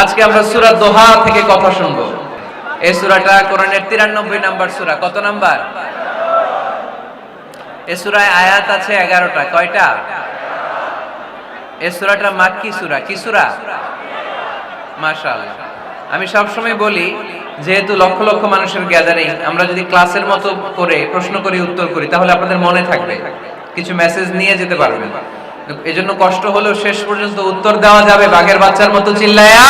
আজকে আমরা সূরা দোহা থেকে কথা শুনবো। এই সূরাটা কোরআনের 93 নাম্বার সূরা। কত নাম্বার? এই সূরায় আয়াত আছে 11টা। কয়টা? এই সূরাটা মাক্কি সূরা। কি সূরা? মাশাআল্লাহ। আমি সবসময় বলি, যেহেতু লক্ষ লক্ষ মানুষের গ্যাদারিং, আমরা যদি ক্লাসের মতো করে প্রশ্ন করি, উত্তর করি, তাহলে আপনাদের মনে থাকবে, কিছু মেসেজ নিয়ে যেতে পারবেন। এজন্য কষ্ট হলেও শেষ পর্যন্ত উত্তর দেওয়া যাবে বাঘের বাচ্চার মতো চিল্লায়া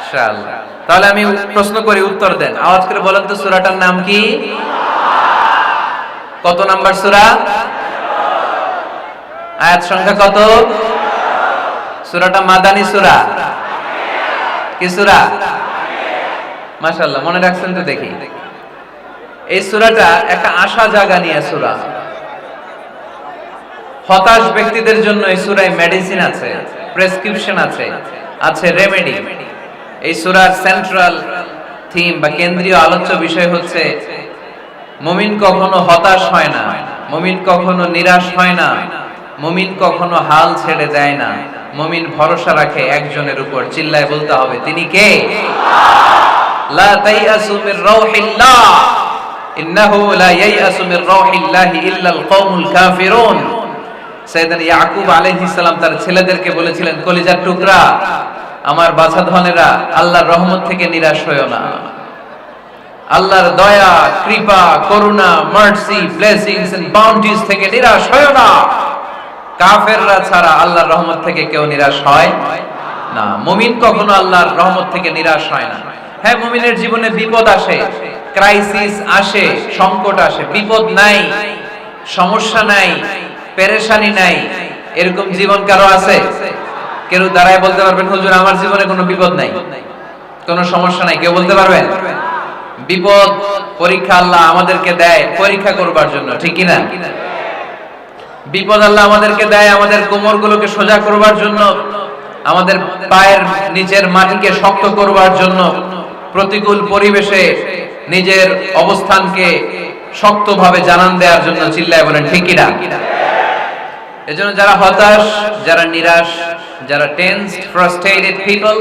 ইনশাআল্লাহ। তাহলে আমি প্রশ্ন করি, উত্তর দেন। আওয়াজ করে বলেন তো সূরাটার নাম কি? কত নাম্বার সূরা? আয়াত সংখ্যা কত? সূরাটা মাদানী সূরা। কি সূরা? মাশাআল্লাহ, মনে রাখছেন তো দেখি। এই সূরাটা একটা আশা জাগা নিয়ে সূরা। হতাশ ব্যক্তিদের জন্য এই সূরায় মেডিসিন আছে, প্রেসক্রিপশন আছে, আছে রেমেডি। এই সূরার সেন্ট্রাল থিম বা কেন্দ্রীয় আলোচ্য বিষয় হচ্ছে মুমিন কখনো হতাশ হয় না, মুমিন কখনো নিরাশ হয় না, মুমিন কখনো হাল ছেড়ে দেয় না, মুমিন ভরসা রাখে একজনের উপর। চিল্লায় বলতে হবে, তিনি কে? লা তাইয়াসু মির রাউহিল্লাহ ইন্নাহু লা ইয়াইয়াসু মির রাউহিল্লাহি ইল্লাল কওমুল কাফিরুন। সাইয়েদনা ইয়াকুব আলাইহিস সালাম তার ছেলেদেরকে বলেছিলেন, কলিজার টুকরা, আমার বাছাধনেরা, আল্লাহর রহমত থেকে নিরাশ হয়ো না। আল্লাহর দয়া, কৃপা, করুণা, মার্সি, ব্লেসিংস এন্ড বাউন্টিজ থেকে নিরাশ হয়ো না। কাফেররা ছাড়া আল্লাহর রহমত থেকে কেউ নিরাশ হয় না। মুমিন কখনো আল্লাহর রহমত থেকে নিরাশ হয় না। হ্যাঁ, মুমিনের জীবনে বিপদ আসে, ক্রাইসিস আসে, সংকট আসে। বিপদ নাই, সমস্যা নাই, পেরেশানি নাই, এরকম জীবন কারো আছে? কেউ দাঁড়ায় বলতে পারবেন, হুজুর আমার জীবনে কোনো বিপদ নাই, কোনো সমস্যা নাই? কেউ বলতে পারবেন? বিপদ, পরীক্ষা আল্লাহ আমাদেরকে দেয় পরীক্ষা করবার জন্য, ঠিক কি না? বিপদ আল্লাহ আমাদেরকে দেয় আমাদের কোমরগুলোকে সোজা করবার জন্য, আমাদের পায়ের নিচের মাটিকে শক্ত করবার জন্য, প্রতিকূল পরিবেশে নিজের অবস্থানকে শক্তভাবে জানান দেওয়ার জন্য। চিল্লায় বলেন ঠিক কি না? এজন্য যারা হতাশ, যারা নিরাশ, যারা টেনসড, ফ্রাস্ট্রেটেড পিপল,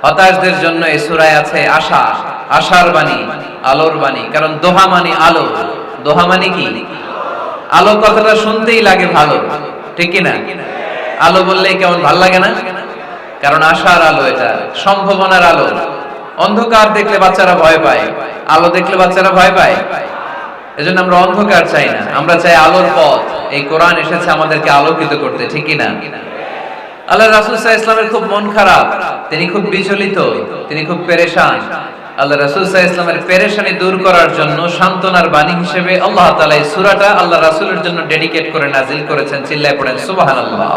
হতাশদের জন্য এই সূরায় আছে আশা, আশার বাণী, আলোর বাণী। কারণ দোহা মানে আলো। দোহা মানে কি? আলো কথাটা শুনতেই লাগে ভালো, ঠিক কি না? আলো বললেই কেমন ভাল লাগে না? কারণ আশার আলো, এটা সম্ভাবনার আলো। অন্ধকার দেখলে বাচ্চারা ভয় পায়, আলো দেখলে বাচ্চারা ভয় পায়। এজন্য আমরা অন্ধকার চাই না, আমরা চাই আলোর পথ। এই কোরআন এসেছে আমাদেরকে আলোকিত করতে, ঠিক কি না? আল্লাহ রাসূল সাল্লাল্লাহু আলাইহি ওয়াসাল্লামের খুব মন খারাপ, তিনি খুব বিচলিত, তিনি খুব পেরেশান। আল্লাহ রাসূল সাল্লাল্লাহু আলাইহি ওয়াসাল্লামের পেরেশানি দূর করার জন্য সান্ত্বনার বাণী হিসেবে আল্লাহ তাআলা এই সূরাটা আল্লাহ রাসূলের জন্য ডেডিকেট করে নাজিল করেছেন। চিল্লায় পড়েন সুবহানাল্লাহ।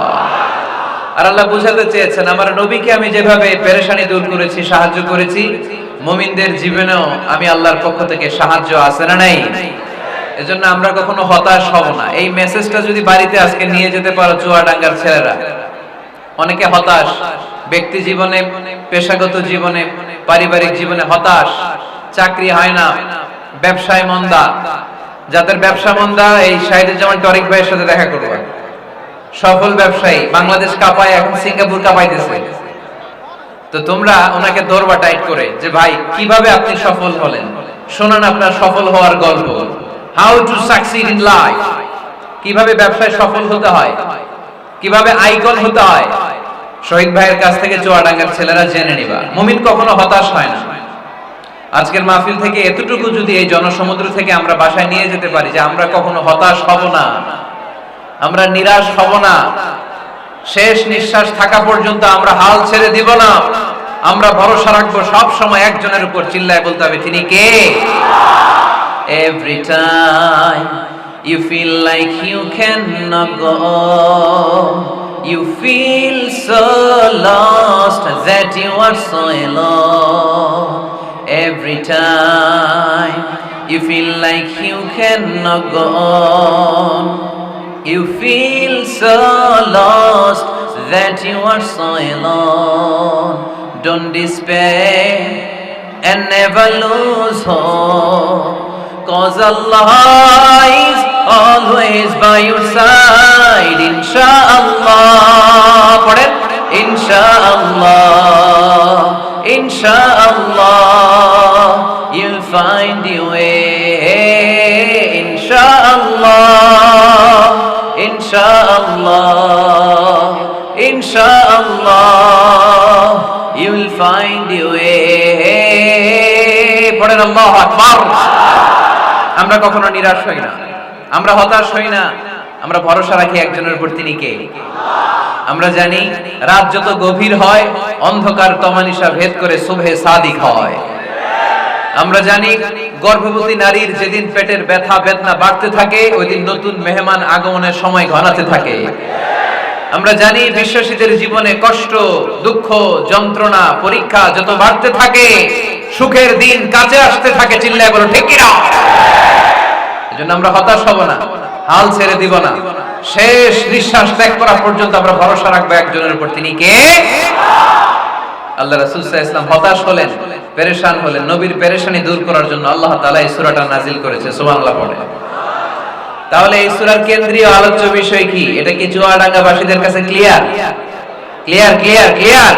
আর আল্লাহ বুঝাতে চেয়েছেন, আমার নবীকে আমি যেভাবে পেরেশানি দূর করেছি, সাহায্য করেছি, মুমিনদের জীবনেও আমি আল্লাহর পক্ষ থেকে সাহায্য আছে না নাই? এজন্য আমরা কখনো হতাশ হব না। এই মেসেজটা যদি বাড়িতে আজকে নিয়ে যেতে পারো, চুয়াডাঙ্গার ছেলেরা, অনেকে হতাশ ব্যক্তি জীবনে, পেশাগত জীবনে, পারিবারিক জীবনে হতাশ, চাকরি হয় না, ব্যবসায় মন্দা। যাদের ব্যবসা মন্দা, এই শাহিদুজ্জামান টরিক ভাইয়ের সাথে দেখা করবে। সফল ব্যবসায়ী, বাংলাদেশ কাঁপায়, এখন সিঙ্গাপুর কাঁপাইতেছে। তো তোমরা ওনাকে ধরবা টাইট করে, যে ভাই কিভাবে আপনি সফল হলেন, শোনান আপনার সফল হওয়ার গল্প। How to succeed in life, কিভাবে ব্যবসায় সফল হতে হয়, কিভাবে আইকন হতে হয়, শহীদ ভাইয়ের কাছ থেকে চুয়াডাঙ্গার ছেলেরা জেনে নিবা। মুমিন কখনো হতাশ হয় না। আজকের মাহফিল থেকে এতটুকু যদি এই জনসমুদ্র থেকে আমরা বাসায় নিয়ে যেতে পারি, যে আমরা কখনো হতাশ হব না, আমরা নিরাশ হব না, শেষ নিঃশ্বাস থাকা পর্যন্ত আমরা হাল ছেড়ে দিব না, আমরা ভরসা রাখবো সব সময় একজনের উপর। চিল্লায় বলতে হবে, তিনি কে? Every time you feel like you cannot go, you feel so lost that you are so alone. Every time you feel like you cannot go on, you feel so lost that you are so alone. Don't despair and never lose hope, 'cause Allah is always by your side, inshallah. ইনশাআল্লাহ ইনশাআল্লাহ you'll find your way ইনশাআল্লাহ ইনশাআল্লাহ ইনশাআল্লাহ you'll find your way পড়েন আল্লাহু আকবার। আমরা কখনো নিরাশ হই না, আমরা হতাশ হই না, আমরা ভরসা রাখি একজনের উপর, তিনি কে? আমরা জানি রাত যত গভীর হয় অন্ধকার তমানিসা ভেদ করে সুবহে সাদিক হয়। আমরা জানি গর্ভবতী নারীর যেদিন পেটের ব্যথা বেদনা বাড়তে থাকে ওই দিন নতুন মেহমান আগমনের সময় ঘনাতে থাকে। আমরা জানি বিশ্বাসীদের জীবনে কষ্ট দুঃখ যন্ত্রণা পরীক্ষা যত বাড়তে থাকে সুখের দিন কাছে আসতে থাকে। চিল্লায় বলো ঠিক কিনা? এজন্য আমরা হতাশ হব না, হাল ছেড়ে দিব না, শেষ নিঃশ্বাস ত্যাগ করা পর্যন্ত আমরা ভরসা রাখবো একজনের উপর, তিনি কে? আল্লাহ রাসূল সাল্লাল্লাহু আলাইহি ওয়াসাল্লাম হতাশ হলেন, পেরেশান হলেন, নবীর পেরেশানি দূর করার জন্য আল্লাহ তাআলা এই সূরাটা নাজিল করেছে। সুবহানাল্লাহ পড়ে। তাহলে এই সূরার কেন্দ্রীয় আলোচ্য বিষয় কি? এটা কি চুয়াডাঙ্গাবাসীদের কাছে ক্লিয়ার? Clear clear clear.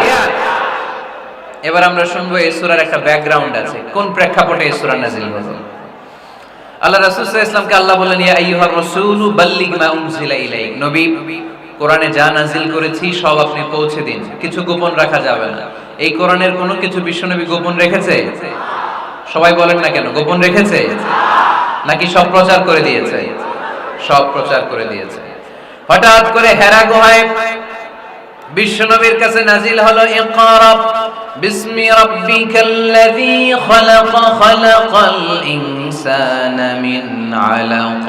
এবার আমরা শুনবো এই সূরার একটা ব্যাকগ্রাউন্ড আছে, কোন প্রেক্ষাপটে এই সূরা নাজিল হলো। আল্লাহ রাসূল সাল্লাল্লাহু আলাইহি ওয়াসাল্লামকে আল্লাহ বলেন, ইয়া আইয়ুহার রাসূলু বাল্লিগ মা উনজিলা ইলাইক, নবী কোরআনে যা নাজিল করেছি সব আপনি পৌঁছে দিন, কিছু গোপন রাখা যাবে না। এই কোরআনের কোনো কিছু বিশ্বনবী গোপন রেখেছে? সবাই বলেন না কেন, গোপন রেখেছে নাকি সব প্রচার করে দিয়েছে? সব প্রচার করে দিয়েছে। হঠাৎ করে হেরা গুহায় বিশ্বনবীর কাছে নাজিল হলো ইকরা বিসমি রাব্বিকাল্লাযী খালাক খালাকাল ইনসানা মিন আলাক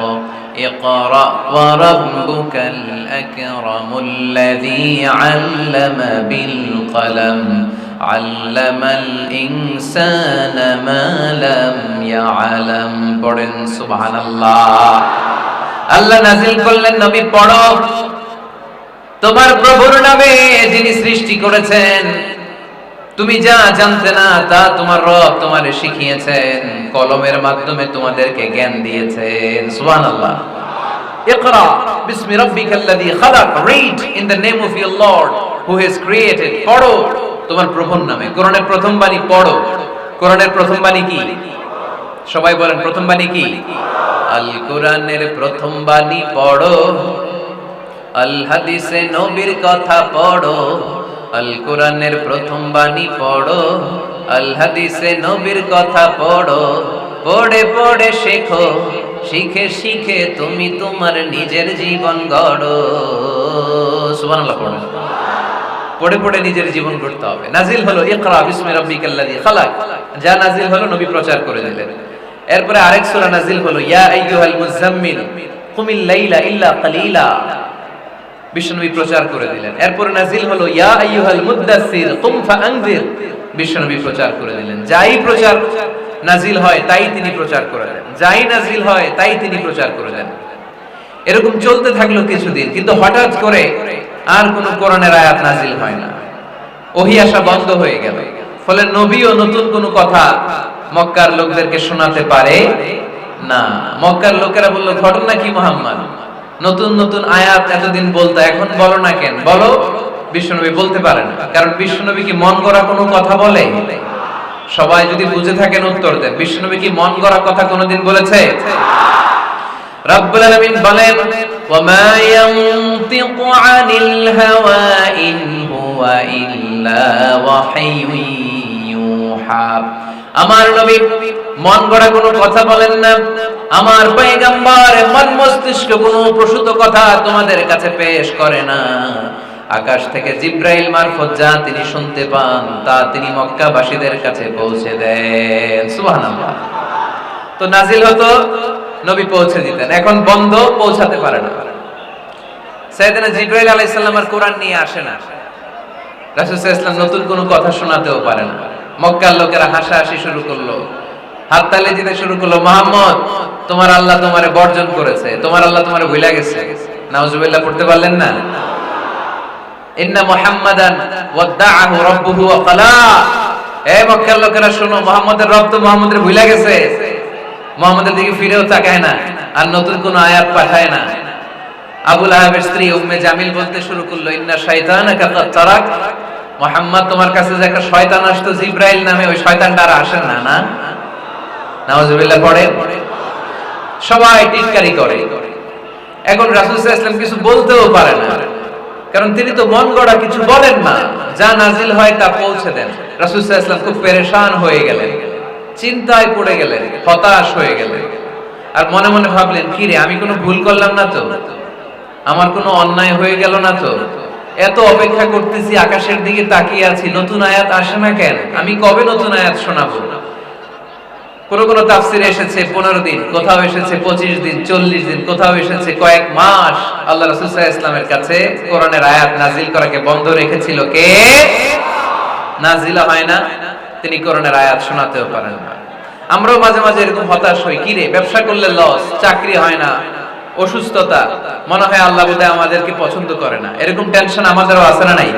ইকরা ওয়া রাব্বুকাল আকরামুল্লাযী আল্লামা বিল কলম আল্লামাল ইনসানা মা লাম ইয়ালাম। পড়েন সুবহানাল্লাহ। আল্লাহ নাজিল করলেন, নবী পড়ো তোমার প্রভুর নামে যিনি সৃষ্টি করেছেন, তুমি যা জানতে না তা তোমার রব তোমারে শিখিয়েছেন, কলমের মাধ্যমে তোমাদেরকে জ্ঞান দিয়েছেন। সুবহানাল্লাহ। ইকরা বিসমি রাব্বিকাল্লাযী খালাক, read in the name of your lord who has created. পড়ো তোমার প্রভুর নামে। কোরআনের প্রথম বাণী পড়ো। কোরআনের প্রথম বাণী কি? সবাই বলেন, প্রথম বাণী কি? আল কোরআনের প্রথম বাণী পড়ো, আল হাদিসে নবীর কথা পড়ো। আল কোরআনের প্রথম বাণী পড়ো, আল হাদিসে নবীর কথা পড়ো। পড়ে পড়ে শেখো, শিখে শিখে তুমি তোমার নিজের জীবন গড়ো। সুবহানাল্লাহ। পড়ো, পড়ে পড়ে নিজের জীবন গড়তে হবে। নাজিল হলো ইকরা বিসমি রাব্বিকাল্লাযী খালাক, যা নাজিল হলো নবী প্রচার করে দিলেন। এরপরে আরেক সূরা নাজিল হলো ইয়া আইয়ুহাল মুযাম্মিল কুমিল লাইলা ইল্লা কালিলা, বিশ্বনবী প্রচার করে দিলেন। এরপরে নাজিল হলো ইয়া আইয়ুহাল মুদ্দাসসির কুম ফাআনজির, বিশ্বনবী প্রচার করে দিলেন। যাই প্রচার নাজিল হয় তাই তিনি প্রচার করে দেন, যাই নাজিল হয় তাই তিনি প্রচার করে দেন। এরকম চলতে থাকলো কিছুদিন, কিন্তু হঠাৎ করে আর কোন কোরআনের আয়াত নাজিল হয় না, ওহী আসা বন্ধ হয়ে গেল। ফলে নবীও নতুন কোন কথা মক্কার লোকদেরকে শোনাতে পারে না। মক্কার লোকেরা বলল, ঘটনা কি মুহাম্মদ, নতুন নতুন আয়াত এতদিন বলতো, এখন বলো না কেন? বলো। বিশ্বনবী বলতে পারেন, কারণ বিশ্বনবী কি মন গড়া কোনো কথা বলে? সবাই যদি বুঝে থাকেন উত্তর দেন, বিশ্বনবী কি মন গড়া কথা কোনোদিন বলেছে? রব্বুল আলামিন বলেন, ওয়া মা ইয়ানতিকু আনিল হাওয়া ইন হুয়া ইল্লা ওয়াহয়ুন ইউহা। আমার নবী মন গড়া কোনো কথা বলেন না। আমার পয়গম্বর মন মস্তিষ্ক কোনো প্রসূত কথা তোমাদের কাছে পেশ করে না। আকাশ থেকে জিব্রাইল মারফত যা তিনি শুনতে পান তা তিনি মক্কাবাসীদের কাছে পৌঁছে দেন। সুবহানাল্লাহ। তো নাজিল হতো, নবী পৌঁছে দিতেন। এখন বন্ধ, পৌঁছাতে পারে না। সাইয়েদনা জিব্রাইল আলাইহিস সালাম আর কোরআন নিয়ে আসে না। রাসূল সাল্লাল্লাহু আলাইহি ওয়াসাল্লাম নতুন কোনো কথা শোনাতেও পারে না। মক্কার লোকেরা হাসাহাসি শুরু করলো, হাততালি দিতে শুরু করলো, মুহাম্মদ তোমার আল্লাহ তোমারে বর্জন করেছে, তোমার আল্লাহ তোমারে ভুলে গেছে। নাউজুবিল্লাহ পড়তে পারলেন না? ইন্না মুহাম্মাদান ওয়াদাআহু রাব্বুহু ওয়া ক্বালা। এ মক্কার লোকেরা শোনো, মুহাম্মদের রব তো মুহাম্মদের ভুলে গেছে, মুহাম্মদের দিকে ফিরেও তাকায় না, আর নতুন কোন আয়াত পাঠায় না। আবু লাহাবের স্ত্রী উম্মে জামিল বলতে শুরু করলো, ইন্না শাইতানাকা কাদ তারাক, মুহাম্মদ তোমার কাছে যে একটা শয়তান আসতো জিবরাইল নামে, ওই শয়তানটা আর আসে না। না নাউজুবিল্লাহ পড়ে। সবাই টিটকারি করে। এখন রাসূল সাল্লাল্লাহু আলাইহি ওয়াসাল্লাম কিছু বলতেও পারে না, কারণ তিনি তো মন গড়া কিছু বলেন না, যা নাজিল হয় তা পৌঁছে দেন। রাসূল সাল্লাল্লাহু আলাইহি ওয়াসাল্লাম খুব পেরেশান হয়ে গেলেন, চিন্তায় পড়ে গেলেন, হতাশ হয়ে গেলেন। আর মনে মনে ভাবলেন, কি রে, আমি কোনো ভুল করলাম না তো? আমার কোনো অন্যায় হয়ে গেল না তো? এত অপেক্ষা করতেছি, আকাশের দিকে তাকিয়ে আছি, নতুন আয়াত আসে না কেন? আমি কবে নতুন আয়াত শোনাবো? কোন তাফসিরে এসেছে 15 দিন, কোথাও এসেছে 25 দিন, 40 দিন, কোথাও এসেছে কয়েক মাস আল্লাহ রাসূল সাল্লাল্লাহু আলাইহি ওয়াসাল্লামের কাছে কোরআনের আয়াত নাজিল করাকে বন্ধ রেখেছিল কে? নাজিল হয় না, তিনি কোরআনের আয়াত শোনাতেও পারেন না। আমরাও মাঝে মাঝে এরকম হতাশ হই, কি রে, ব্যবসা করলে লস, চাকরি হয় না, অসুস্থতা, মনে হয় আল্লাহ বোধহয় আমাদেরকে পছন্দ করে না, এরকম টেনশন আমাদেরও আছে না নাই?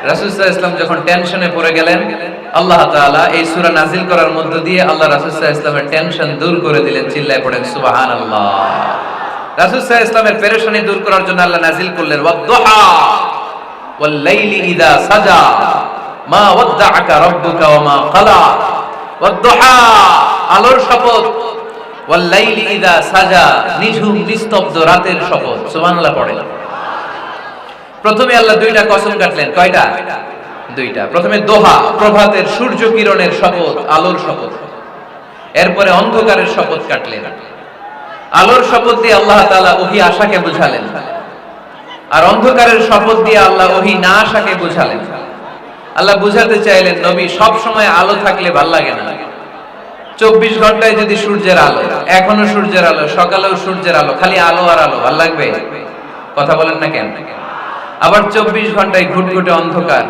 রাসূল সাল্লাল্লাহু আলাইহি ওয়াসাল্লাম যখন টেনশনে পড়ে গেলেন, আল্লাহ তাআলা এই সূরা নাজিল করার মধ্য দিয়ে আল্লাহ রাসূল সাল্লাল্লাহু আলাইহি ওয়াসাল্লামের টেনশন দূর করে দিলেন। চিল্লায়ে পড়েন সুবহানাল্লাহ। রাসূল সাল্লাল্লাহু আলাইহি ওয়াসাল্লামের পেরেশানি দূর করার জন্য আল্লাহ নাজিল করলেন, ওয়াদ-দুহা ওয়াল লাইলি ইযা সাজা মা ওয়াদ্দাআকা রাব্বুকা ওয়া মা ক্বালা। ওয়াদ-দুহা আলোর শপথ, ওয়াল লাইলি ইযা সাজা নিঝুম নিস্তব্ধ রাতের শপথ। সুবহানাল্লাহ পড়েন। প্রথমে আল্লাহ দুইটা কসম কাটলেন। কয়টা? দুইটা। প্রথমে দোহা, প্রভাতের সূর্য কিরণের শপথ, আলোর শপথ। এরপরে অন্ধকারের শপথ কাটলেন। আলোর শপথ দিয়ে আল্লাহ তাআলা ওহী আশাকে বুঝালেন, আর অন্ধকারের শপথ দিয়ে আল্লাহ ওহী না আশাকে বুঝালেন। আল্লাহ বুঝাতে চাইলেন, নবী, সব সময় আলো থাকলে ভাল লাগে না। 24 ঘন্টায় যদি সূর্যের আলো, এখনো সূর্যের আলো, সকালেও সূর্যের আলো, খালি আলো আর আলো, ভাল লাগবে? কথা বলেন না কেন? আবার 24 ঘন্টায় ঘুটঘুটে অন্ধকার,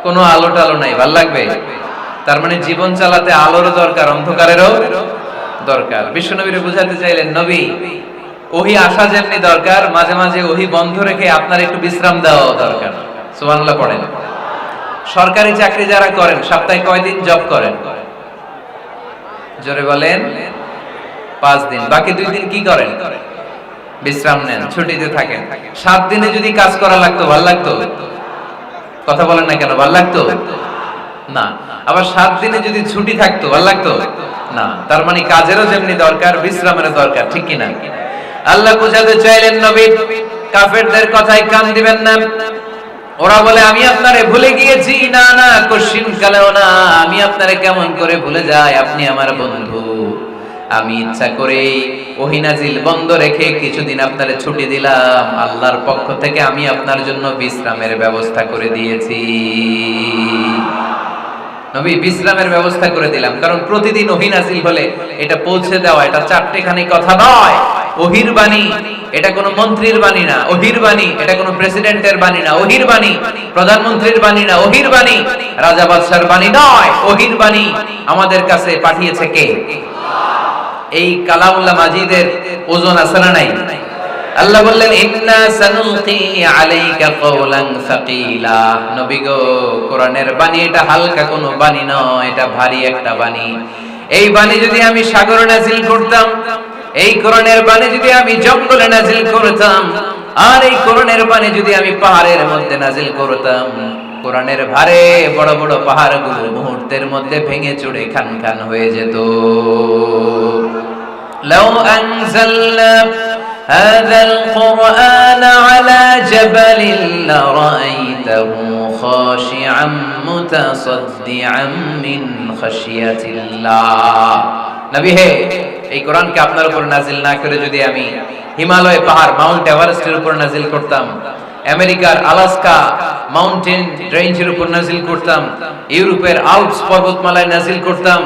কোনো আলো টালো নাই, ভাল লাগবে? তার মানে জীবন চালাতে আলোরও দরকার, অন্ধকারেরও দরকার। বিশ্বনবীরে বুঝাতে চাইলেন, নবী, ওহী আসা যেমনি দরকার, মাঝে মাঝে ওহী বন্ধ রেখে আপনার একটু বিশ্রাম দেওয়া দরকার। সুবহানাল্লাহ পড়েন। সরকারি চাকরি যারা করেন, সপ্তাহে কয়দিন জব করেন? জোরে বলেন। 5 দিন। বাকি 2 দিন কি করেন? বিশ্রাম নেন, ছুটিতে থাকেন। 7 দিনে যদি কাজ করা লাগতো, ভাল লাগতো? কথা বলেন না কেন? ভাল লাগতো না। আবার 7 দিনে যদি ছুটি থাকতো, ভাল লাগতো না। তার মানে কাজেরও যেমনি দরকার, বিশ্রামেরও দরকার, ঠিক কি না? আল্লাহ বুঝাতে চাইলেন, নবী, কাফেরদের কথায় কান দিবেন না। ওরা বলে, আমি আপনারে ভুলে গিয়েছি। না না, কোশ্চিন কালেও না। আমি আপনারে কেমন করে ভুলে যাই? আপনি আমার বন্ধু। আমি ইচ্ছা করে ওহী নাজিল বন্ধ রেখে কিছুদিন আপনারে ছুটি দিলাম। আল্লাহর পক্ষ থেকে আমি আপনার জন্য বিশ্রামের ব্যবস্থা করে দিয়েছি। নবী, বিশ্রামের ব্যবস্থা করে দিলাম, কারণ প্রতিদিন ওহী নাজিল হলে এটা পৌঁছে দেওয়া, এটা চারটেখানি কথা নয়। ওহীর বাণী, এটা কোনো মন্ত্রীর বাণী না। ওহীর বাণী, এটা কোনো প্রেসিডেন্টের বাণী না। ওহীর বাণী প্রধানমন্ত্রীর বাণী না। ওহীর বাণী রাজা বাদশার বাণী নয়। ওহীর বাণী আমাদের কাছে পাঠিয়েছে কে? এই কালামুল্লাহ মাজিদের ওজন আছে না নাই? আল্লাহ বললেন, ইন্না সানুলকি আলাইকা কওলান সাকিলা। নবী গো, কোরআনের বাণী এটা হালকা কোনো বাণী নয়, এটা ভারী একটা বাণী। এই বাণী যদি আমি সাগরে নাজিল করতাম, এই কোরআনের বাণী যদি আমি জঙ্গলে নাজিল করতাম, আর এই কোরআনের বাণী যদি আমি পাহাড়ের মধ্যে নাজিল করতাম, কোরআনের ভারে বড় বড় পাহাড়গুলো মুহূর্তের মধ্যে ভেঙে চুরে খান খান হয়ে যেত। লাউ আনজালনা হাযাল কুরআন আলা জাবালিন লারাআইতাহু খাশিআম মুতাসাদ্দিআম মিন খাশিয়াতিল্লাহ। নবী হে, এই কোরআনকে আপনার উপর নাজিল না করে যদি আমি হিমালয় পাহাড় মাউন্ট এভারেস্টের উপর নাজিল করতাম, আমেরিকার আলাস্কা মাউন্টেন রেঞ্জের উপর নাজিল করতাম, ইউরোপের আল্পস পর্বতমালায় নাজিল করতাম,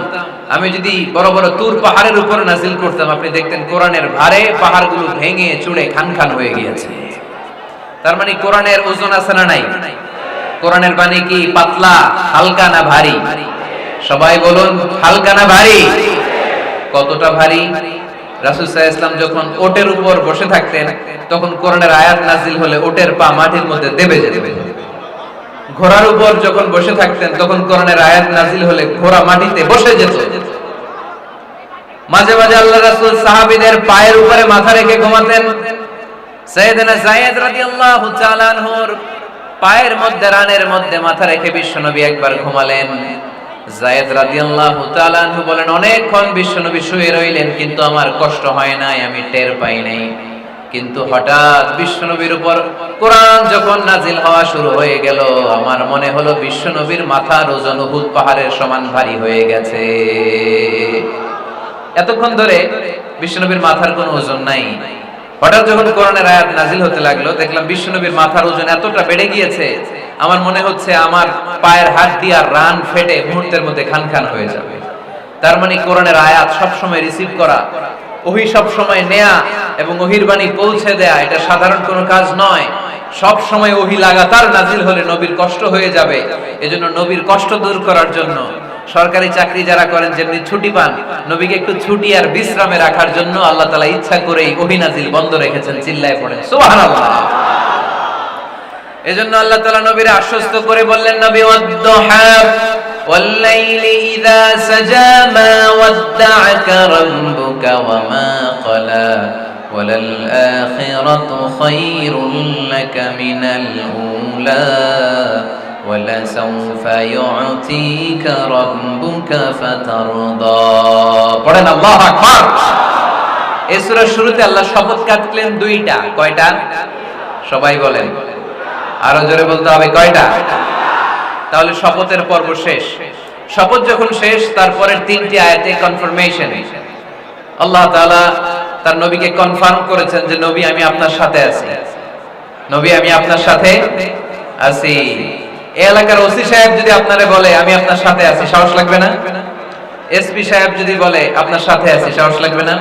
আমি যদি বড় বড় তুর পাহাড়ের উপর নাজিল করতাম, আপনি দেখতেন কোরআনের ভারে পাহাড়গুলো ভেঙে চুরে খান খান হয়ে গিয়েছে। তার মানে কোরআনের ওজন আছে না নাই? কোরআনের বাণী কি পাতলা, হালকা না ভারী? সবাই বলুন, হালকা না ভারী? কতটা ভারী? রাসূল সাল্লাল্লাহু আলাইহি ওয়াসাল্লাম যখন ওটের উপর বসে থাকতেন, তখন কোরআনের আয়াত নাজিল হলে ওটের পা মাটির মধ্যে দেবে যেত। ঘোড়ার উপর যখন বসে থাকতেন, তখন কোরআনের আয়াত নাজিল হলে ঘোড়া মাটিতে বসে যেত। মাঝে মাঝে আল্লাহ রাসূল সাহাবীদের পায়ের উপরে মাথা রেখে ঘুমাতেন। সাইয়েদনা যায়েদ রাদিয়াল্লাহু তাআলা আনহুর পায়ের মধ্যে রানের মধ্যে মাথা রেখে বিশ্বনবী একবার ঘুমালেন। যায়েদ রাদিয়াল্লাহু তাআলা আনহু বলেন, অনেকক্ষণ বিশ্বনবী শুয়ে রইলেন, কিন্তু আমার কষ্ট হয় নাই, আমি টের পাই নাই। কিন্তু হঠাৎ বিশ্বনবীর উপর কোরআন যখন নাজিল হওয়া শুরু হয়ে গেল, আমার মনে হলো বিশ্বনবীর মাথার ওজন উহুদ পাহাড়ের সমান ভারী হয়ে গেছে। এতক্ষণ ধরে বিশ্বনবীর মাথার কোনো ওজন নাই। হঠাৎ যখন কোরআনের আয়াত নাজিল হতে লাগলো, দেখলাম বিশ্বনবীর মাথার ওজন এতটা বেড়ে গিয়েছে, আমার মনে হচ্ছে আমার পায়ের হাড় আর রান ফেটে মুহূর্তের মধ্যে খান খান হয়ে যাবে। তার মানে কোরআনের আয়াত সবসময় রিসিভ করা, ওহী সবসময় নেয়া এবং ওহীর বাণী পৌঁছে দেয়া, এটা সাধারণ কোনো কাজ নয়। সব সময় ওহী লাগাতার নাজিল হলে নবীর কষ্ট হয়ে যাবে। এজন্য নবীর কষ্ট দূর করার জন্য সরকারি চাকরি যারা করেন, যেমনি ছুটি পান, নবীকে একটু ছুটি আর বিশ্রামে রাখার জন্য আল্লাহ তাআলা ইচ্ছা করেই ওহী নাজিল বন্ধ রেখেছেন। চিল্লায় পড়েন সুবহানাল্লাহ। এজন্য আল্লাহ তাআলা নবীর আশ্বস্ত করে বললেন, নবী ওয়াদ-দুহা ওয়াল-লাইলি ইযা সাজা মা ওয়াদ্দা'আকা রাব্বুকা ওয়া মা ক্বালা ওয়ালাল আখিরাতু খায়রুল লাকা মিনাল উলা ওয়ালাসাউফা ইউ'তিকা রাব্বুকা ফাতারদা। পড়েন আল্লাহু আকবার। এই সূরার শুরুতে আল্লাহ শপথ কাটলেন দুইটা। কয়টা? সবাই বলেন, আরো জোরে বলতে হবে, কয়টা? তাহলে শপথের পর্ব শেষ। শপথ যখন শেষ, তারপরের তিনটি আয়াতে কনফার্মেশন। আল্লাহ তাআলা তার নবীকে কনফার্ম করেছেন যে নবী আমি আপনার সাথে আছি, নবী আমি আপনার সাথে আছি। এই এলাকার ওসি সাহেব যদি আপনারে বলে আমি আপনার সাথে আছি, সাহস লাগবে না? এসপি সাহেব যদি বলে আপনার সাথে আছি, সাহস লাগবে না?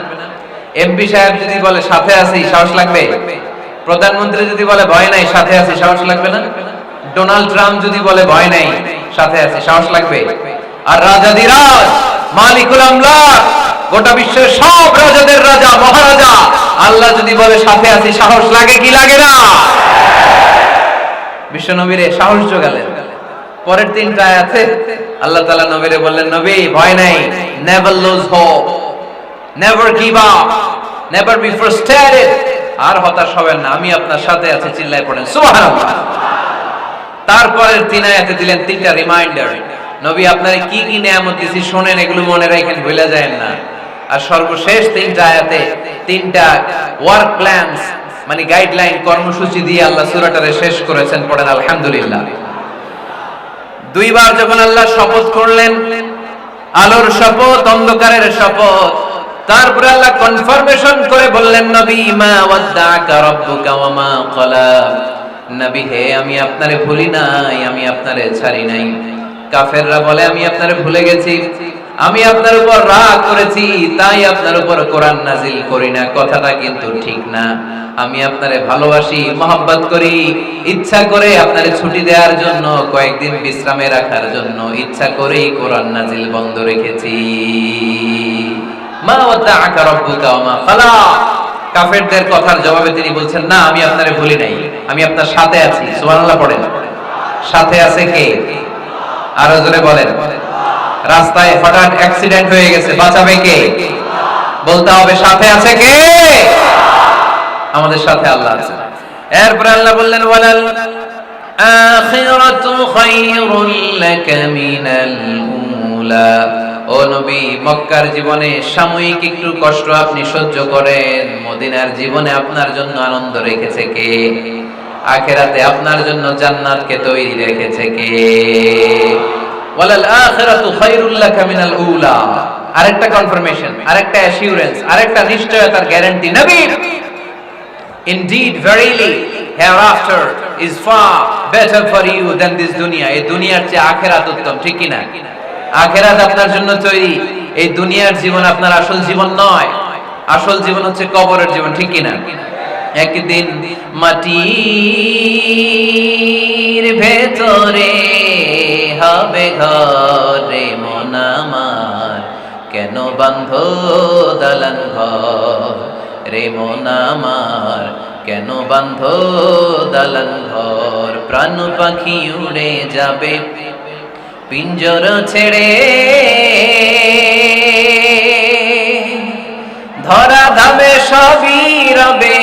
এমপি সাহেব যদি বলে সাথে আছি, সাহস লাগবে? প্রধানমন্ত্রী যদি বলে ভয় নাই, সাথে আছি, সাহস লাগবে না? ডোনাল্ড ট্রাম্প যদি বলে ভয় নাই, সাথে আছি, সাহস লাগবে? আর রাজাদিরাজ মালিকুল আমলাক, গোটা বিশ্বের সব রাজাদের রাজা মহারাজা, আল্লাহ যদি বলে সাথে আছি, সাহস লাগে কি লাগে না? বিশ্ব নবীরে সাহস জোগালেন। পরের তিনটা আয়াতে আল্লাহ তাআলা নবীরে বললেন, নবী ভয় নাই, never lose hope, never give up, never be frustrated, আর হতাশ হবেন না, আমি আপনার সাথে আছি। চিল্লায় পড়েন সুবহানাল্লাহ। তারপরের তিন আয়াতে দিলেন তিনটা রিমাইন্ডার, নবী আপনারে কি কি নিয়ামত দিয়েছি শোনেন, এগুলো মনে রাখেন, ভুলে যায়েন না। আর সর্বশেষ তিনটা আয়াতে তিনটা ওয়ার্ক প্ল্যানস, মানে গাইডলাইন, কর্মসূচি দিয়ে আল্লাহ সূরাটারে শেষ করেছেন। পড়েন আলহামদুলিল্লাহ। দুইবার যখন আল্লাহ শপথ করলেন, আলোর শপথ, অন্ধকারের শপথ, তারপরে আল্লাহ কনফার্মেশন করে বললেন, নবী মা ওয়াদ্দা'আকা রাব্বুকা ওয়া মা ক্বালা, নবী হে আমি আপনারে ভুলি নাই, আমি আপনারে ছাড়ি নাই। কাফেররা বলে আমি আপনারে ভুলে গেছি, আমি আপনার উপর রাগ করেছি, তাই আপনার উপর কোরআন নাজিল করি না। কথাটা কিন্তু ঠিক না। আমি আপনারে ভালোবাসি, মহব্বত করি, ইচ্ছা করে আপনারে ছুটি দেওয়ার জন্য, কয়েকদিন বিশ্রামে রাখার জন্য ইচ্ছা করেই কোরআন নাজিল বন্ধ রেখেছি। মা ওয়াদ্দা'আকা রাব্বুকা ওয়া মা ক্বালা। কাফেরদের কথার জবাবে তিনি বলছেন, না আমি আপনারে ভুলি নাই, আমি আপনার সাথে আছি। সুবহানাল্লাহ পড়েন। সাথে আছে কে? আরো জোরে বলেন। রাস্তায় হঠাৎ অ্যাক্সিডেন্ট হয়ে গেছে, বাঁচাবে কে? বলতে হবে সাথে আছে কে? আমাদের সাথে আল্লাহ আছে। এরপর আল্লাহ বললেন, ওয়ালাল আখিরাতু খায়রুল লাকা মিনাল উলা। ও নবী, মক্কার জীবনে সাময়িক একটু কষ্ট আপনি সহ্য করেন, মদিনার জীবনে আপনার জন্য আনন্দ রেখেছে কে? আখিরাতে আপনার জন্য জান্নাতকে তৈরি রেখেছে কে? ওয়ালাল আখিরাতু খায়রুল লাকা মিনাল উলা। আরেকটা কনফার্মেশন, আরেকটা অ্যাসিউরেন্স, আরেকটা নিশ্চয়তার গ্যারান্টি নবী। Indeed, verily, hereafter is far better for you than this dunya. এই দুনিয়ার চেয়ে আখিরাত উত্তম, ঠিক কি না? আখিরাত আপনার জন্য তৈরি, এই দুনিয়ার জীবন আপনার আসল জীবন নয়। আসল জীবন হচ্ছে কবরের জীবন, ঠিক কি না? একদিন মাটির ভেতরে হবে ঘরে মন আমার, কেন বাঁধো দালান ঘর রে মন আমার, কেন বাঁধো দালান ঘর। প্রাণ পাখি উড়ে যাবে পিঞ্জর ছেড়ে, ধরা ধামে সবই রবে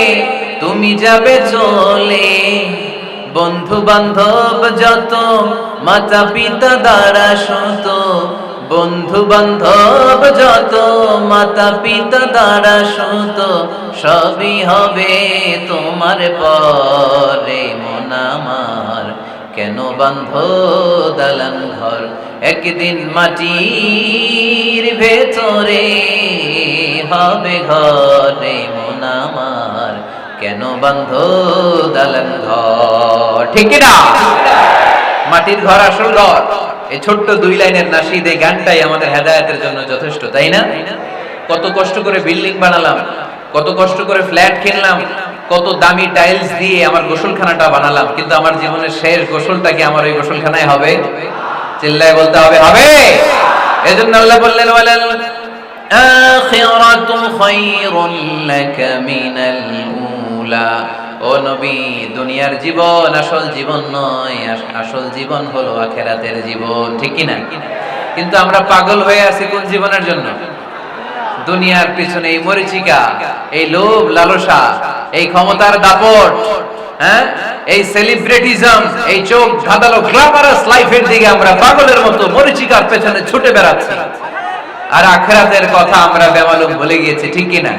তুমি যাবে চলে, বন্ধু বান্ধব যত মাতা পিতা দ্বারা শত, বন্ধু বান্ধব যত মাতা পিতা দ্বারা শত, সবই হবে তোমার পরে। মন আমার কেন বান্ধ দালান ঘর, একদিন মাটির ভেতরে হবে ঘরে। মন আমার কেন বান্ধ দালান ঘর, ঠিক না? মাটির ঘর আসল ঘর। এই ছোট্ট 2 লাইনের নাশিদ, এই গানটাই আমাদের হেদায়েতের জন্য যথেষ্ট, তাই না? কত কষ্ট করে বিল্ডিং বানালাম, কত কষ্ট করে ফ্ল্যাট কিনলাম, কত দামি টাইলস দিয়ে আমার গোসলখানাটা বানালাম, কিন্তু আমার জীবনের শেষ গোসলটা কি আমার ওই গোসলখানায় হবে? চিল্লায় বলতে হবে, হবে। এজন্য আল্লাহ বললেন, ওয়ালাল আখিরাতু খায়রুল লাকা মিনাল উলা। ও নবী, দুনিয়ার জীবন আসল জীবন নয়, আসল জীবন হলো আখিরাতের জীবন, ঠিক কি না? কিন্তু আমরা পাগল হয়ে আছি কোন জীবনের জন্য? দুনিয়ার পিছনে। এই মরিচিকা, এই লোভ লালসা, এই ক্ষমতার দাপট, হ্যাঁ, এই সেলিব্রিটিজম, এই চোখ ধাঁধালো গ্ল্যামারাস লাইফের দিকে আমরা পাগলের মতো মরিচিকার পেছনে ছুটে বেড়াচ্ছি, আর আখিরাতের কথা আমরা বেমালুম ভুলে গিয়েছি, ঠিক কি না?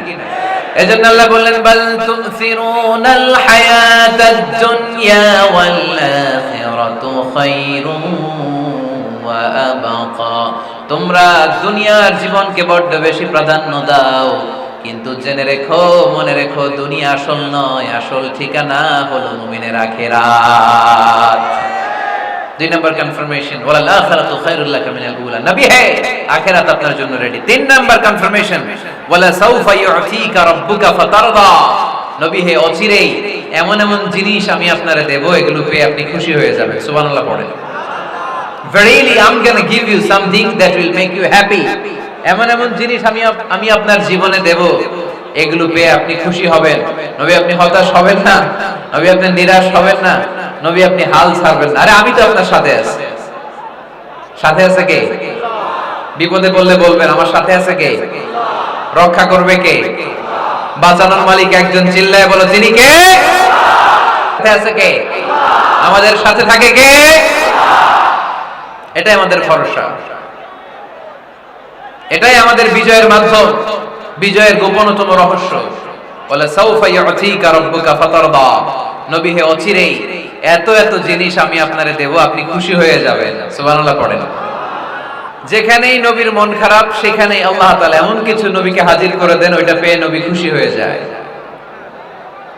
এজন্য আল্লাহ বললেন, বাল তুসিরুনাল হায়াতাদ দুনিয়া ওয়াল আখিরাতু খায়রুন ওয়া আবকা। তোমরা দুনিয়ার জীবনকে বড্ড বেশি প্রাধান্য দাও, কিন্তু জেনে রেখো, মনে রেখো, দুনিয়া আসল নয়, আসল ঠিকানা হলো মুমিনের আখিরাত। 2 নম্বর কনফার্মেশন, ওয়াল আখিরাতু খায়রুল লাকা মিনাল উলা। নবী হে, আখিরাত আপনার জন্য রেডি। 3 নম্বর কনফার্মেশন, ওয়ালা সাউফা ইউতিকা রাব্বুকা ফাতারদা। নবী হে, অচিরেই এমন এমন জিনিস আমি আপনারে দেব, এগুলো পেয়ে আপনি খুশি হয়ে যাবেন। সুবহানাল্লাহ পড়েন। Verily I'm going to give you something that will make you happy. এমন এমন জিনিস আমি আপনার জীবনে দেব, এগুলো পেয়ে আপনি খুশি হবেন। নবী, আপনি হতাশ হবেন না, নবী আপনি নিরাশ হবেন না, নবী আপনি হাল ছাড়বেন না। আরে আমি তো আপনার সাথে আছি। সাথে আছে কে? বিপদে পড়লে বলবেন আমার সাথে আছে কে? রক্ষা করবে কে? বাঁচানোর মালিক একজন, চিল্লায় বলো তিনি কে? সাথে আছে কে? আমাদের সাথে থাকে কে? এটাই আমাদের ভরসা, এটাই আমাদের বিজয়ের মাধ্যম, বিজয়ের গোপনতম রহস্য। বলে সাউফা ইউতিকা রাব্বুকা ফাতারদা। নবী হে, অচিরেই এত এত জিনিস আমি আপনারে দেব, আপনি খুশি হয়ে যাবেন। সুবহানাল্লাহ পড়েন। যেখানেই নবীর মন খারাপ, সেখানেই আল্লাহ তাআলা এমন কিছু নবীকে হাজির করে দেন, ওইটা পেয়ে নবী খুশি হয়ে যায়।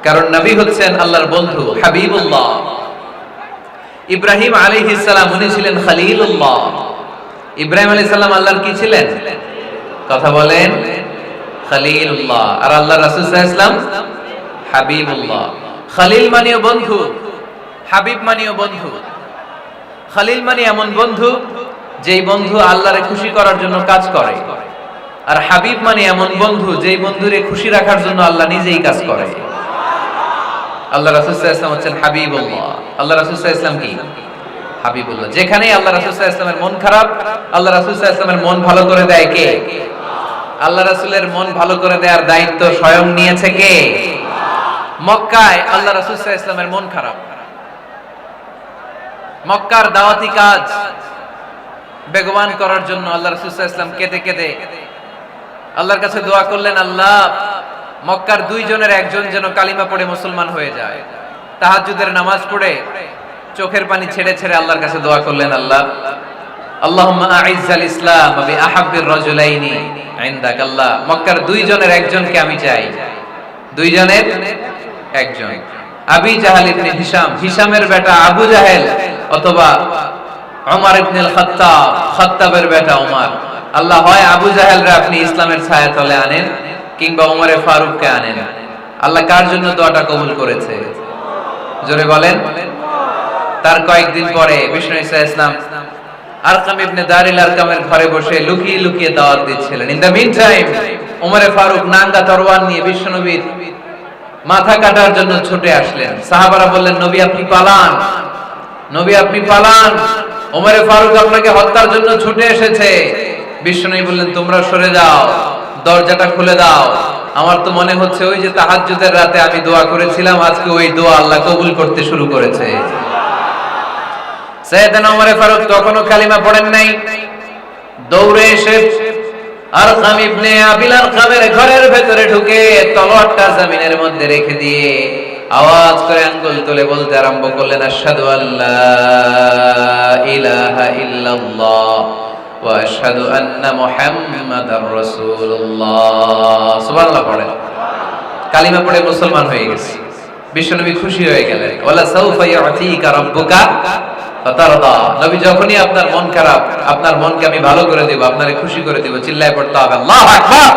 কারণ নবী হচ্ছেন আল্লাহর বন্ধু, হাবিবুল্লাহ। ইব্রাহিম আলাইহিস সালাম, উনি ছিলেন খলিলুল্লাহ। ইব্রাহিম আলাইহিস সালাম আল্লাহর কি ছিলেন? কথা বলেন, খলিলুল্লাহ। আর আল্লাহর রাসূল সাল্লাল্লাহু আলাইহি ওয়াসাল্লাম হাবিবুল্লাহ। খলিল মানেও বন্ধু, হাবিব মানেও বন্ধু। খলিল মানে এমন বন্ধু যেই বন্ধু আল্লাহরে খুশি করার জন্য কাজ করে, আর হাবিব মানে এমন বন্ধু যেই বন্ধুরে খুশি রাখার জন্য আল্লাহ নিজেই কাজ করে। আল্লাহ রাসূল সাল্লাল্লাহু আলাইহি ওয়াসাল্লাম হচ্ছেন হাবিবুল্লাহ। আল্লাহ রাসূল সাল্লাল্লাহু আলাইহি ওয়াসাল্লাম কি? হাবিবুল্লাহ। যেখানেই আল্লাহ রাসূল সাল্লাল্লাহু আলাইহি ওয়াসাল্লামের মন খারাপ, আল্লাহ রাসূল সাল্লাল্লাহু আলাইহি ওয়াসাল্লামের মন ভালো করে দেয় কে? আল্লাহ রাসূলের মন ভালো করে দেওয়ার দায়িত্ব স্বয়ং নিয়েছে কে? মক্কায় আল্লাহ রাসূল সাল্লাল্লাহু আলাইহি ওয়াসাল্লামের মন খারাপ। মক্কার দাওয়াতি কাজ বেগবান করার জন্য আল্লাহ রাসূল সাল্লাল্লাহু আলাইহি ওয়াসাল্লাম কেঁদে কেঁদে আল্লাহর কাছে দোয়া করলেন, আল্লাহ, মক্কার 2 জনের একজন যেন কালিমা পড়ে মুসলমান হয়ে যায়। তাহাজ্জুদের নামাজ পড়ে চোখের পানি ছেড়ে ছেড়ে আল্লাহর কাছে দোয়া করলেন, আল্লাহ, আল্লাহুম্মা আইজ্জাল ইসলাম বিআহাব্বির রাজুলাইনি ইনদাক। আল্লাহ, মক্কার 2 জনের একজনকে আমি চাই। 2 জনের একজন, আবি জাহেল ইবনে হিশাম, হিশামের বেটা আবু জাহেল, অথবা ওমর ইবনে খাত্তাব, খাত্তাবের বেটা ওমর। আল্লাহ, হয় আবু জাহেলরে আপনি ইসলামের ছায়াতলে আনেন, কিংবা ওমরে ফারুককে আনেন। আল্লাহ কার জন্য দোয়াটা কবুল করেছে? জোরে বলেন। তার কয়েকদিন পরে বিষ্ণু ঈসা ইসলাম আরকাম ইবনে দারিল আরকামের ঘরে বসে লুকিয়ে লুকিয়ে দাওয়াত দিচ্ছিলেন। ইন দ্য মিন টাইম ওমরে ফারুক নাঙ্গা তরোয়ার নিয়ে বিশ্বনবীর মাথা কাটার জন্য ছুটে আসলেন। সাহাবারা বললেন, নবী আপনি পালান, নবী আপনি পালান, ওমরে ফারুক আপনাকে হত্যার জন্য ছুটে এসেছে। বিশ্বনবী বললেন, তোমরা সরে যাও, দরজাটা খুলে দাও। আমার তো মনে হচ্ছে ওই যে তাহাজ্জুদের রাতে আমি দোয়া করেছিলাম, আজকে ওই দোয়া আল্লাহ কবুল করতে শুরু করেছে। সাইয়েদনা ওমর ফারুক তখনও কালিমা পড়েন নাই, দৌড়ে এসে আরকাম ইবনে আবিল আরকামের ঘরের ভেতরে ঢুকে তলোয়ারটা জমিনের মধ্যে রেখে দিয়ে আওয়াজ করে আঙ্গুল তুলে বলতে আরম্ভ করলেন, আশহাদু আল্লা ইলাহা ইল্লাল্লাহ ওয়া আশহাদু আন্না মুহাম্মাদার রাসূলুল্লাহ। সুবহানাল্লাহ পড়েন। কালিমা পড়ে মুসলমান হয়ে গেছে। বিশ্বনবী খুশি হয়ে গেলেন। ওয়ালা সাউফা ইউতিকা রাব্বুকা ফাতারদা। নবী যখনই আপনার মন খারাপ, আপনার মনকে আমি ভালো করে দেব, আপনারে খুশি করে দেব, চিল্লায় পড়তে হবে আল্লাহু আকবার।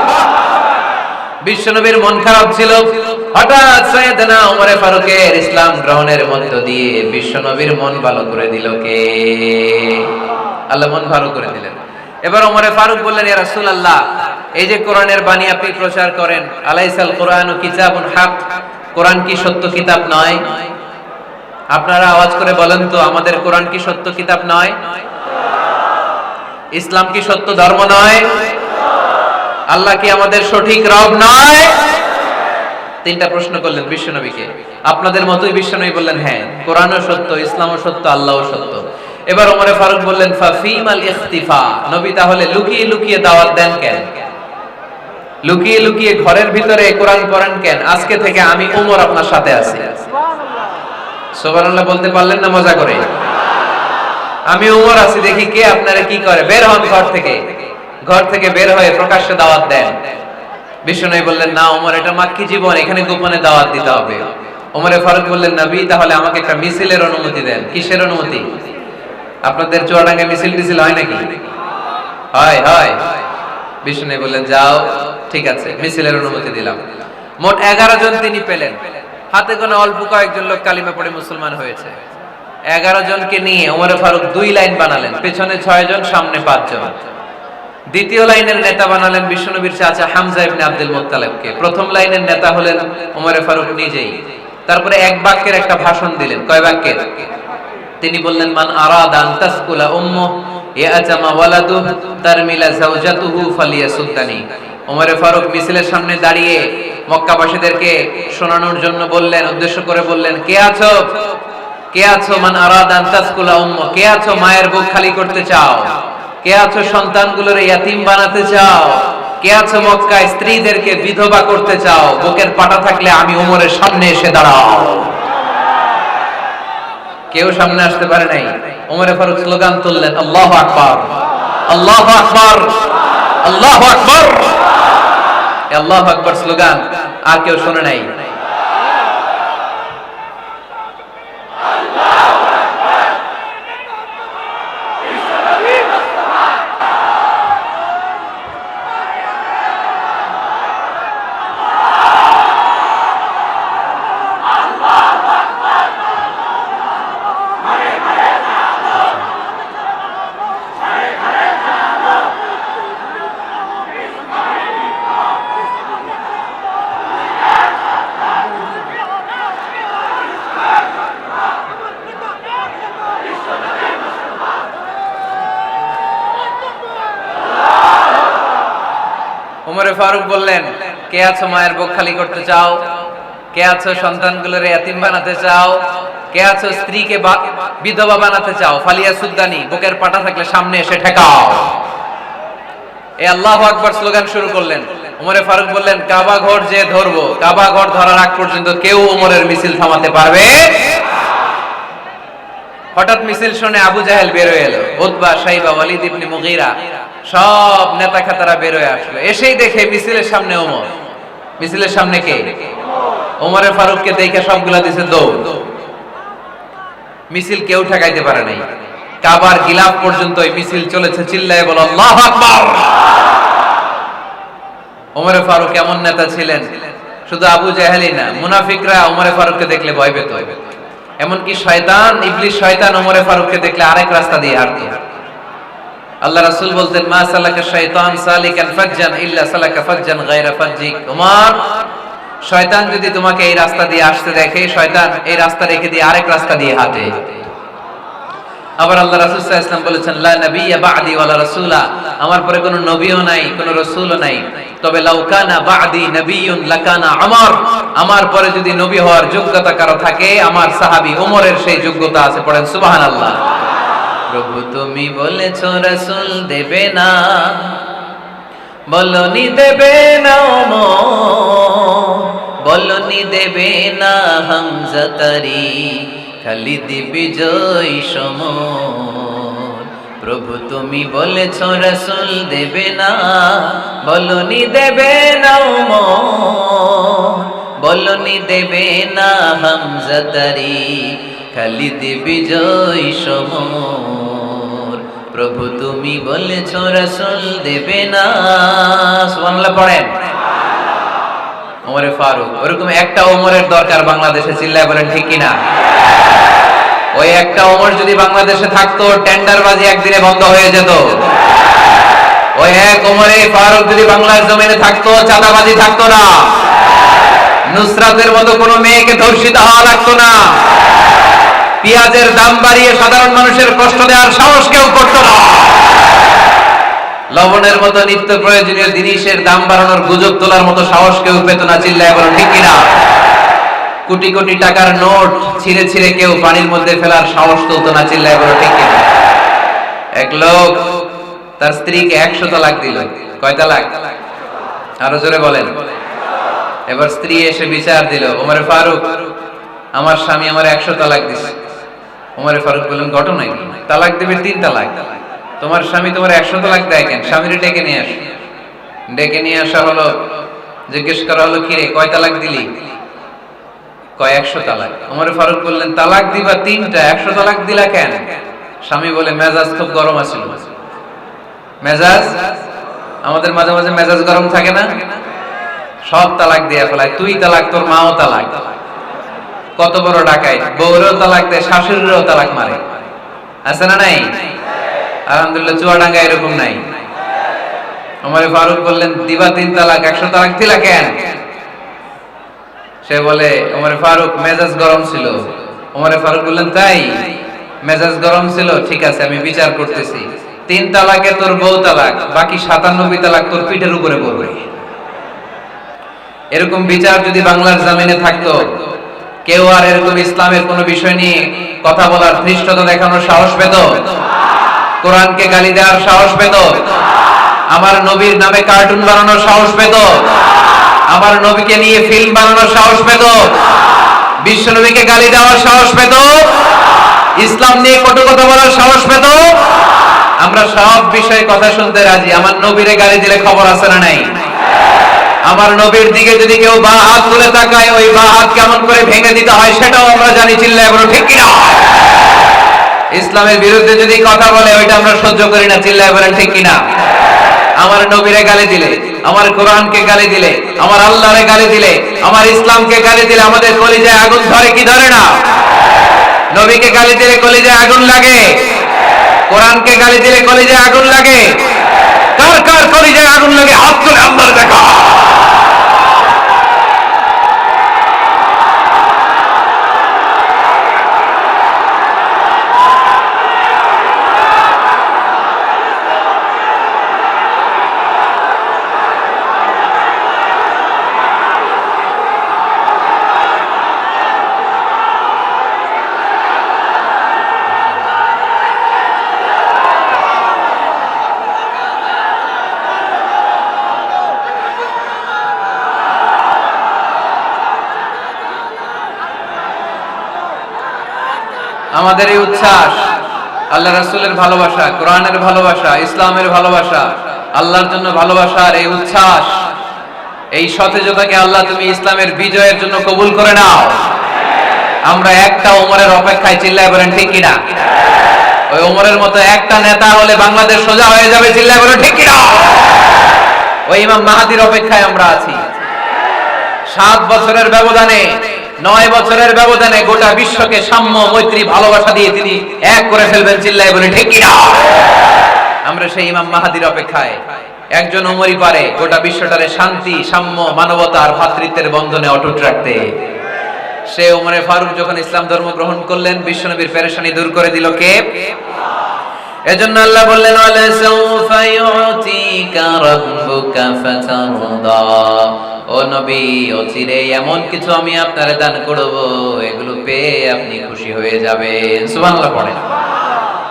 বিশ্বনবীর মন খারাপ ছিল, হঠাৎ সাইয়েদনা ওমর ফারুকের ইসলাম গ্রহণের মধ্য দিয়ে বিশ্বনবীর মন ভালো করে দিল কে? আল্লাহ মন ভালো করে দিলেন। এবার ওমর ফারুক বললেন, ইয়া রাসূলুল্লাহ, এই যে কোরআনের বাণী আপনি প্রচার করেন, আলাইসাল কোরআনু কিতাবুন হক, কোরআন কি সত্য কিতাব নয়? আপনারা আওয়াজ করে বলেন তো, আমাদের কোরআন কি সত্য কিতাব নয়? ইসলাম কি সত্য ধর্ম নয়? আল্লাহ কি আমাদের সঠিক রব নয়? তিনটা প্রশ্ন করলেন বিশ্বনবীকে। আপনাদের মতোই বিশ্বনবী বললেন, হ্যাঁ, কোরআনও সত্য, ইসলামও সত্য, আল্লাহও সত্য। এবার ওমর ফারুক বললেন, ফাফিমাল ইখতিফা, নবী তাহলে লুকিয়ে লুকিয়ে দাওয়াত দেন কেন? লুকিয়ে লুকিয়ে ঘরের ভিতরে কোরআন পড়েন কেন? আজকে থেকে আমি ওমর আপনার সাথে আছি। সুবহানাল্লাহ বলতে পারলেন না মজা করে? আমি ওমর আছি, দেখি কে আপনারা কি করে। বের হন ঘর থেকে। ঘর থেকে বের হয়ে প্রকাশ্যে দাওয়াত দেন। বিশ্বনবী বললেন, না ওমর, এটা মাক্কি জীবন, এখানে গোপনে দাওয়াত দিতে হবে। ওমর ফারুক বললেন, নবী তাহলে আমাকে একটা মিছিলের অনুমতি দেন। কিসের অনুমতি? আপনাদের চুয়াডাঙ্গায় মিছিল টিছিল হয় নাকি? হয় হয়। বিশ্বনবী বললেন, যাও, ঠিক আছে, মিছিলের অনুমতি দিলাম। মোট 11 জন তিনি পেলেন। হাতে গোনা অল্প কয়েকজন লোক কালিমা পড়ে মুসলমান হয়েছে। 11 জনকে নিয়ে ওমর ফারুক 2 লাইন বানালেন, পেছনে 6 জন, সামনে 5 জন। দ্বিতীয় লাইনের নেতা বানালেন বিশ্বনবীর চাচা হামজা ইবনে আব্দুল মুত্তালিবকে। প্রথম লাইনের নেতা হলেন ওমর ফারুক নিজেই। তারপরে এক বাক্যের একটা ভাষণ দিলেন। কয় বাক্যের? তিনি বললেন, মান আরাদা আন তাসকুলা উম্মুহু ইয়াতামা ওয়ালাদুহু তারমিলা যাওজাতুহু ফালিয়াসুদ্দানি। ওমর ফারুক মিছিলের সামনে দাঁড়িয়ে মক্কাবাসীদেরকে শোনানোর জন্য বললেন, উদ্দেশ্য করে বললেন, কে আছো? কে আছো? মান আরাদা আন তাসকুলা উম্মুহু, কে আছো মায়ের বুক খালি করতে চাও? কে আছো সন্তানগুলোর ইয়াতিম বানাতে চাও? কে আছো মক্কায় স্ত্রীদেরকে বিধবা করতে চাও? বুকের পাটা থাকলে আমি ওমরের সামনে এসে দাঁড়াও। কেউ সামনে আসতে পারে নাই। ওমর ফারুক স্লোগান তুললেন, আল্লাহু আকবার, আল্লাহু আকবার, আল্লাহু আকবার। এই আল্লাহু আকবার স্লোগান আর কেউ শুনে নাই। ওমর ফারুক বললেন, কে আছো মায়ের বুক খালি করতে চাও? কে আছো সন্তানগুলোর ইয়াতিম বানাতে চাও? কে আছো স্ত্রীকে বিধবা বানাতে চাও? ফালিয়া সুদ্দানি, বুকের পাটা থাকলে সামনে এসে ঠেকাও। এই আল্লাহু আকবার স্লোগান শুরু করলেন। ওমর ফারুক বললেন, কাবা ঘর যে ধরবো, কাবা ঘর ধরার আগ পর্যন্ত কেউ ওমরের মিছিল থামাতে পারবে? হঠাৎ মিছিল শুনে আবু জাহেল বের হয়ে এলো, উতবা, শাইবা, ওয়ালিদ ইবনে মুগীরা, সব নেতা খাতারা বের হয়ে আসলো। এসেই দেখে মিছিলের সামনে ওমর। মিছিলের সামনে কে? ওমর ফারুককে দেখে সবগুলা দিছে দৌড়। মিছিল কেউ ঠেকাইতে পারে নাই। কাবার গিলাফ পর্যন্ত এই মিছিল চলেছে। চিল্লায়ে বলো আল্লাহু আকবার। ওমর ফারুক এমন নেতা ছিলেন, শুধু আবু জাহেলই না, মুনাফিকরা ওমর ফারুককে দেখলে ভয় পেত। এমনকি শয়তান, ইবলিস শয়তান ওমর ফারুককে দেখলে আরেক রাস্তা দিয়ে হাঁটতো। আল্লাহ রাসূল বলতেন, মা সালাকা শাইতান সালিকান ফাজ্জান ইল্লা সালাকা ফাজ্জান গায়রা ফাজ্জিক। ওমর, শয়তান যদি তোমাকে এই রাস্তা দিয়ে আসতে দেখে, শয়তান এই রাস্তা রেখে দিয়ে আরেক রাস্তা দিয়ে হাঁটে। আবার আল্লাহ রাসূল সাল্লাল্লাহু আলাইহি ওয়াসাল্লাম বলেছেন, লা নাবিয়্যা বা'দি ওয়ালা রাসূলা, আমার পরে কোনো নবীও নাই, কোনো রাসূলও নাই। তবে লাউ কানা বাদি নবিয়্যুন লাকানা উমর, আমার পরে যদি নবী হওয়ার যোগ্যতা কারো থাকে আমার সাহাবী ওমরের সেই যোগ্যতা আছে। পড়েন সুবহানাল্লাহ। প্রভু তুমি বলেছ রাসূল দেবে না, বলনি দেবে না ওমর, বলনি দেবে না হামজা তারি, খালিদ বিজয় সমর। প্রভু তুমি বলেছ রাসূল দেবে না, বলনি দেবে না ওমর, বলনি দেবে না হামজা তারি, খালিদ বিজয় সমর। প্রভু তুমি বলেছ রাসূল দেবে না। সুবহানাল্লাহ পড়েন। ওমরে ফারুক, ওরকম একটা ওমরের দরকার বাংলাদেশে, চিল্লায় বলেন ঠিক কিনা? ওই একটা ওমর যদি বাংলাদেশে থাকতো টেন্ডারবাজি একদিনে বন্ধ হয়ে যেত। ওই এক ওমরে ফারুক যদি বাংলার জমিনে থাকতো চাঁদাবাজি থাকতো না, নুসরাতের মতো কোনো মেয়েকে ধর্ষিত হওয়া লাগতো না, পেঁয়াজের দাম বাড়িয়ে সাধারণ মানুষের কষ্ট দেওয়ার সাহস কেউ করতো না, লবণের মতো নিত্য প্রয়োজনীয় জিনিসের দাম বাড়ানোর গুজব তোলার মতো সাহস কেউ পেত না। চিল্লায় বলেন ঠিক কিনা? কোটি কোটি টাকার নোট ছিঁড়ে ছিঁড়ে কেউ পানির মধ্যে ফেলার সাহস তুলতো না। চিল্লায় বলেন ঠিক কিনা? এক লোক তার স্ত্রীকে 100 তালাক দিল। কয় তালাক? আরো জোরে বলেন। এবার স্ত্রী এসে বিচার দিল, ওমরে ফারুক আমার স্বামী আমার 100 তালাক দিছে। ওমরে ফারুক বললেন ঘটনা কি? তালাক দিবে 3 তালাক, তোমার স্বামী তোমার 100 তালাক দেয় কেন? স্বামীরে ডেকে নিয়ে আস। ডেকে নিয়ে আসা হলো, জিজ্ঞেস করা হলো কিরে কয় তালাক দিলি? কয় 100 তালাক। ওমরে ফারুক বললেন তালাক দিবা 3টা, 100 তালাক দিলা কেন? স্বামী বলে মেজাজ খুব গরম আছিল। মেজাজ, আমাদের মাঝে মাঝে মেজাজ গরম থাকে না? সব তালাক দিয়ে ফেলায়, তুই তালাক তোর মাও তালাক। কত বড় ডাকাইত, বউরেও তালাক দেয় শাশুড়িরও তালাক মারে। আছে না নাই? আলহামদুলিল্লাহ চুয়াডাঙ্গা এরকম নাই। ওমরে ফারুক বললেন দিবা 3 তালাক, 100 তালাক দিলা কেন? সে বলে ওমরে ফারুক মেজাজ গরম ছিল। ওমরে ফারুক বললেন তাই? মেজাজ গরম ছিল, ঠিক আছে আমি বিচার করতেছি। 3 তালাকে তোর বউ তালাক, বাকি 97 তালাক তোর পিঠের উপরে পড়বে। এরকম বিচার যদি বাংলার জমিনে থাকতো, কেউ আর এরকম ইসলামের কোন বিষয় নিয়ে কথা বলার ধৃষ্টতা দেখানোর সাহস পেত? কোরআনকে গালি দেওয়ার সাহস পেত? আমার নবীর নামে কার্টুন বানানোর সাহস পেত? আমার নবীকে নিয়ে ফিল্ম বানানোর সাহস পেত? বিশ্ব নবীকে গালি দেওয়ার সাহস পেত? ইসলাম নিয়ে কটু কথা বলার সাহস পেত? আমরা সব বিষয়ে কথা শুনতে রাজি, আমার নবীরে গালি দিলে খবর আছে না নাই? আমার নবীর দিকে যদি কেউ বা হাত তুলে তাকায়, ওই বা হাত কেমন করে ভেঙে দিতে হয় সেটাও আমরা জানি। চিল্লায় বলো ঠিক কিনা? ইসলামের বিরুদ্ধে যদি কথা বলে ওইটা আমরা সহ্য করি না। চিল্লায় বলেন ঠিক কিনা? আমার নবীরে গালি দিলে, আমার কোরআনকে গালি দিলে, আমার আল্লাহরে গালি দিলে, আমার ইসলামকে গালি দিলে আমাদের কলিজায় আগুন ধরে কি ধরে না? নবীকে গালি দিলে কলিজায় আগুন লাগে, কোরআনকে গালি দিলে কলিজায় আগুন লাগে। কার কার কলিজায় আগুন লাগে হাত তুলে আল্লাহর দেখা। আমাদের এই উচ্ছ্বাস আল্লাহ রাসূলের ভালোবাসা, কোরআনের ভালোবাসা, ইসলামের ভালোবাসা, আল্লাহর জন্য ভালোবাসার এই উচ্ছ্বাস, এই সতেজতাকে আল্লাহ তুমি ইসলামের বিজয়ের জন্য কবুল করে নাও। আমরা একটা ওমরের অপেক্ষায়। চিল্লায় বলেন ঠিক কিনা? ওই ওমরের মতো একটা নেতা হলে বাংলাদেশ সোজা হয়ে যাবে। চিল্লায় বলেন ঠিক কিনা? ওই ইমাম মাহাদির অপেক্ষায় আমরা আছি। 7 বছরের ব্যবধানে, 9 বছরের ব্যবধানে গোটা বিশ্বকে সাম্য, মৈত্রী, ভালোবাসা দিয়ে তিনি এক করে ফেলবেন। চিল্লায় বলে ঠিক কিনা? আমরা সেই ইমাম মাহাদির অপেক্ষায়। একজন ওমরই পারে গোটা বিশ্বটারে শান্তি, সাম্য, মানবতা আর ভ্রাতৃত্বের বন্ধনে অটুট রাখতে। সে ওমরে ফারুক যখন ইসলাম ধর্ম গ্রহণ করলেন, বিশ্বনবীর পেরেশানি দূর করে দিল কে? এজন্য আল্লাহ বললেন ওয়ালা সাউফা ইউতিকা রাব্বুকা ফাতারদা, ও নবী অচিরে এমন কিছু আমি আপনারে দান করব এগুলো পেয়ে আপনি খুশি হয়ে যাবেন। সুবহানাল্লাহ পড়েন।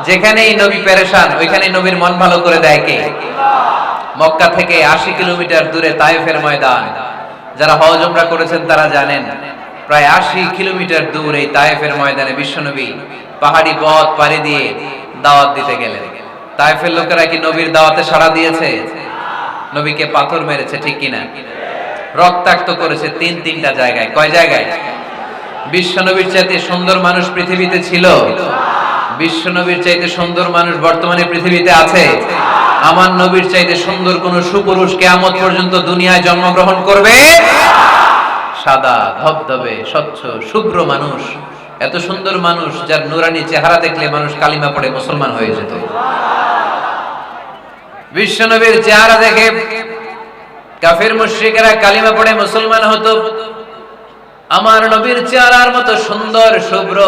যেখানেই নবী পেরেশান ওইখানেই নবীর মন ভালো করে দেয় কে? মক্কা থেকে 80 কিলোমিটার দূরে তায়েফের ময়দান, যারা হজ উমরা করেছেন তারা জানেন প্রায় 80 কিলোমিটার দূর এই তায়েফের ময়দানে বিশ্বনবী পাহাড়ি পথ পাড়ি দিয়ে দাওয়াত দিতে গেলেন। তায়েফের লোকেরা কি নবীর দাওয়াতে সাড়া দিয়েছে? নবীকে পাথর মেরেছে, ঠিক কিনা? রক্তাক্ত করেছে তিনটা জায়গায়। কয় জায়গায়? বিশ্বনবীর চাইতে সুন্দর মানুষ পৃথিবীতে ছিল? বিশ্বনবীর চাইতে সুন্দর মানুষ বর্তমানে পৃথিবীতে আছে? আমার নবীর চাইতে সুন্দর কোন সুপুরুষ কিয়ামত পর্যন্ত দুনিয়ায় জন্মগ্রহণ করবে? সাদা ধবধবে স্বচ্ছ শুভ্র মানুষ, এত সুন্দর মানুষ যার নুরানি চেহারা দেখলে মানুষ কালিমা পড়ে মুসলমান হয়ে যেত। বিশ্বনবীর চেহারা দেখে কাফির মুশরিকেরা কালিমা পড়ে মুসলমান হতো। আমার নবীর চেহারার মতো সুন্দর শুভ্র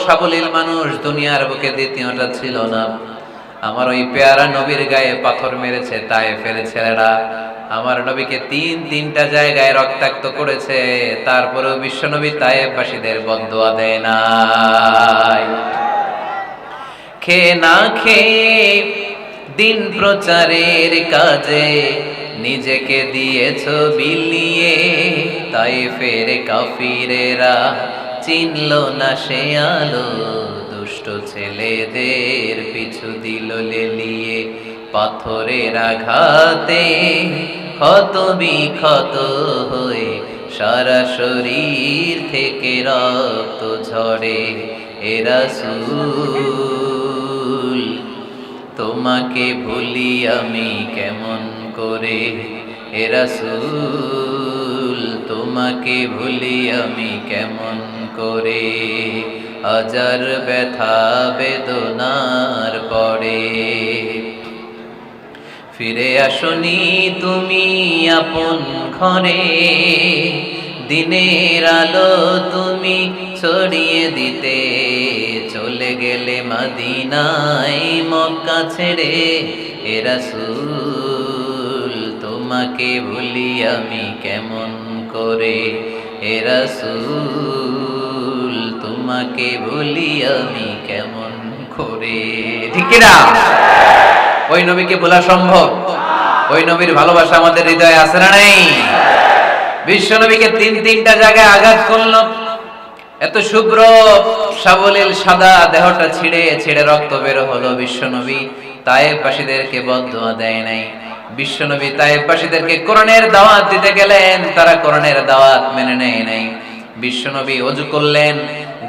সাবলীল মানুষ দুনিয়ার বুকে দ্বিতীয়টা ছিল না। আমার ওই পেয়ারা নবীর গায়ে পাথর মেরেছে তায়েফের ছেলেরা, আমার নবীকে তিনটা জায়গায় রক্তাক্ত করেছে, তারপরেও বিশ্বনবী তায়েফবাসীদের বদদুয়া দেয় নাই। খেয়ে না খেয়ে দিন প্রচারের কাজে নিজেকে দিয়েছ বিলিয়ে, তায়েফের কাফিরেরা চিনল না সে আলো, দুষ্ট ছেলেদের পিছু দিল লেলিয়ে, পাথরের আঘাতে ক্ষত বিক্ষত হয়ে সারা শরীর থেকে রক্ত ঝরে। এ রাসূল তোমাকে ভুলি আমি কেমন করে, এ রাসূল তোমাকে ভুলি আমি কেমন করে, হাজার ব্যথা বেদনার পরে। ফিরে আসনি তুমি আপন ঘরে, দিনের আলো তুমি ছড়িয়ে দিতে, চলে গেলে মদিনায় মক্কা ছেড়ে। এ রাসূল তোমাকে ভুলি আমি কেমন করে, এ রাসূল তোমাকে ভুলি আমি কেমন করে। ঠিক না? ওই নবীকে ভোলা সম্ভব? ওই নবীর ভালোবাসা আমাদের হৃদয়ে আছে না নাই? বিশ্ব নবীকে তিনটা জায়গায় আঘাত করলো, এত শুভ্র সাবলীল সাদা দেহটা ছিঁড়ে রক্ত বের হলো। বিশ্বনবী তায়েফবাসীদেরকে বদদুয়া দেয় নাই। বিশ্বনবী তায়েফবাসীদেরকে কোরআনের দাওয়াত দিতে গেলেন, তারা কোরআনের দাওয়াত মেনে নেয় নাই। বিশ্বনবী ওযু করলেন,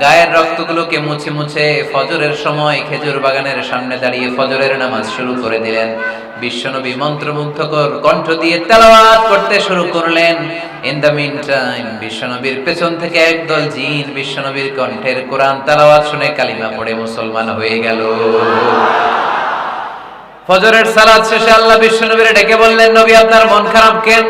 গায়ের রক্তগুলোকে মুছে মুছে ফজরের সময় খেজুর বাগানের সামনে দাঁড়িয়ে ফজরের নামাজ শুরু করে দিলেন। বিশ্বনবী মন্ত্রমুগ্ধকর কণ্ঠ দিয়ে তেলাওয়াত করতে শুরু করলেন। ইন দ্য মিন টাইম বিশ্বনবীর পেছন থেকে একদল জিন বিশ্বনবীর কণ্ঠের কোরআন তেলাওয়াত শুনে কালিমা পড়ে মুসলমান হয়ে গেল। ফজরের সালাত শেষে আল্লাহ বিশ্বনবীরে ডেকে বললেন, নবী আপনার মন খারাপ কেন?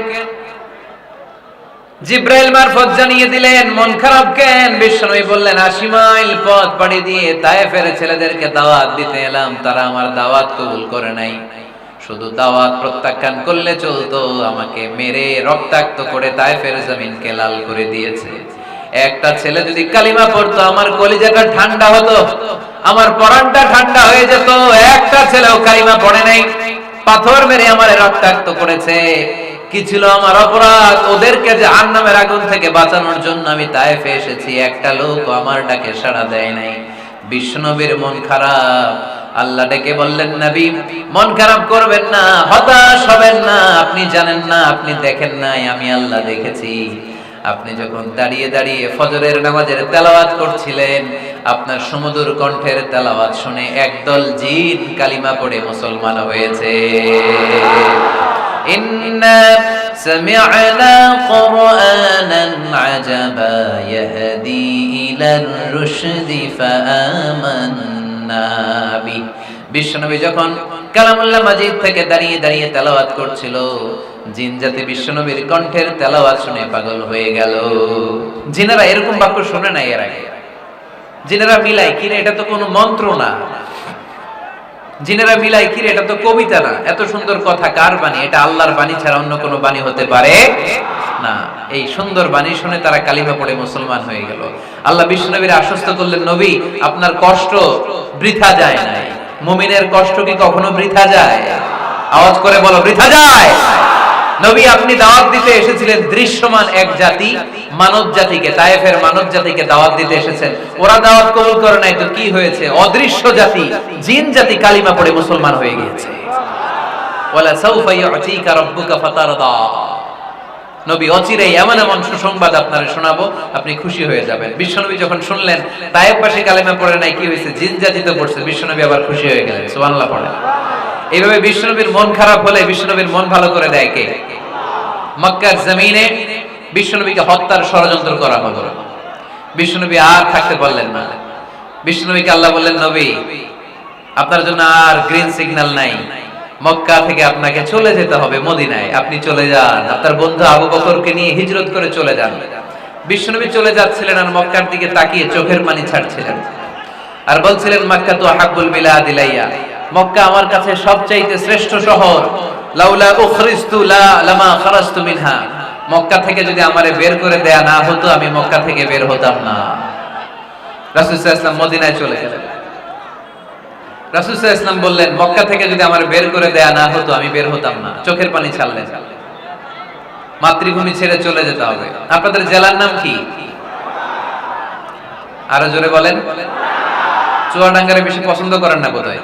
জিব্রাইল মারফত জানিয়ে দিলেন মন খারাপ কেন? বিশ্বনবী বললেন 80 মাইল পথ পাড়ি দিয়ে তায়েফের ছেলেদেরকে দাওয়াত দিতে এলাম, তারা আমার দাওয়াত কবুল করে নাই। শুধু দাওয়াত প্রত্যাখ্যান করলে চলতো, আমাকে মেরে রক্তাক্ত করে তায়েফের জমিনকে লাল করে দিয়েছে। একটা ছেলে যদি কালিমা পড়তো আমার কলিজাটা ঠান্ডা হতো, আমার পরানটা ঠান্ডা হয়ে যেত। একটা ছেলেও কালিমা পড়ে নাই, পাথর মেরে আমারে রক্তাক্ত করেছে। কি ছিল আমার অপরাধ? ওদেরকে জাহান্নামের আগুন থেকে বাঁচানোর জন্য আমি তায়েফে এসেছি, একটা লোক আমার ডাকে সাড়া দেয় নাই। বিশ্বনবীর মন খারাপ। আল্লাহ ডেকে বললেন, নবী মন খারাপ করবেন না, হতাশ হবেন না। আপনি জানেন না, আপনি দেখেন নাই, আমি আল্লাহ দেখেছি। আপনি যখন দাঁড়িয়ে দাঁড়িয়ে ফজরের নামাজের তেলাওয়াত করছিলেন, আপনার সুমধুর কণ্ঠের তেলাওয়াত শুনে একদল জিন কালিমা পড়ে মুসলমান হয়েছে। ইন্না সামি'না কুরআনান আজাবা ইয়াহদি ইলার রুশদি ফাআমান্না বি। বিশ্বনবী যখন কালামুল্লাহ মাজিদ থেকে দাঁড়িয়ে দাঁড়িয়ে তেলাওয়াত করছিল, জিন জাতি বিশ্বনবীর কণ্ঠের তেলাওয়াত শুনে পাগল হয়ে গেল। জিনেরা এরকম বাক্য শুনে নাই এর আগে। জিনেরা মিলাই কিরে, এটা তো কোনো মন্ত্র না। জিনেরা মিলাই কি রে, এটা তো কবিতা না, এত সুন্দর কথা কার বাণী? এটা আল্লাহর বাণী ছাড়া অন্য কোনো বাণী হতে পারে না। এই সুন্দর বাণী শুনে তারা কালিমা পড়ে মুসলমান হয়ে গেল। আল্লাহ বিশ্বনবীর আশ্বস্ত করলেন, নবী আপনার কষ্ট বৃথা যায় না। মুমিনের কষ্ট কি কখনো বৃথা যায়? আওয়াজ করে বলো, বৃথা যায়? নবী আপনি দাওয়াত দিতে এসেছিলেন দৃশ্যমান এক জাতি, মানব জাতিকে, তায়েফের মানব জাতিকে দাওয়াত দিতে এসেছেন। ওরা দাওয়াত কবুল করে নাই তো কি হয়েছে? অদৃশ্য জাতি, জিন জাতি কালিমা পড়ে মুসলমান হয়ে গিয়েছে। ওয়ালা সাউফা ইউতিকা রাব্বুকা ফাতারদা। নবী অচিরেই এমন এমন সুসংবাদ আপনারে শোনাবো, আপনি খুশি হয়ে যাবেন। বিশ্বনবী যখন শুনলেন তায়েফবাসী কালিমা পড়ে নাই, কি হয়েছে? জিন জাতি তো পড়ছে। বিশ্বনবী আবার খুশি হয়ে গেলেন। সুবহানাল্লাহ পড়ে। এইভাবে বিশ্বনবীর মন খারাপ হলে বিশ্বনবীর মন ভালো করে দেয় কে? মক্কার জমিনে বিশ্বনবীকে হত্যার ষড়যন্ত্র করা হলো। বিশ্বনবী আর থাকতে পারলেন না। বিশ্বনবীকে আল্লাহ বললেন, নবী আপনার জন্য আর গ্রিন সিগন্যাল নাই, মক্কা থেকে আপনাকে চলে যেতে হবে মদিনায়। আপনি চলে যান, আপনার বন্ধু আবু বকরকে নিয়ে হিজরত করে চলে যান। বিশ্বনবী চলে যাচ্ছিলেন আর মক্কার দিকে তাকিয়ে চোখের পানি ছাড়ছিলেন আর বলছিলেন, মক্কা তো হাব্বুল বিলাদ ইলাইয়া, মক্কা আমার কাছে সবচাইতে শ্রেষ্ঠ শহর। লাউলা উখরিজতু লামা খারাজতু মিনহা, মক্কা থেকে যদি আমারে বের করে দেয়া না হতো আমি মক্কা থেকে বের হতাম না। রাসূল সাল্লাল্লাহু আলাইহি ওয়াসাল্লাম মদিনায় চলে গেলেন। রাসূল সাল্লাল্লাহু আলাইহি ওয়াসাল্লাম বললেন, মক্কা থেকে যদি আমারে বের করে দেয়া না হতো আমি বের হতাম না। চোখের পানি ছাড়লেন। মাতৃভূমি ছেড়ে চলে যেতে হবে। আপনাদের জেলার নাম কি? আরো জোরে বলেন। চুয়াডাঙ্গারে বেশি পছন্দ করেন না বোধহয়,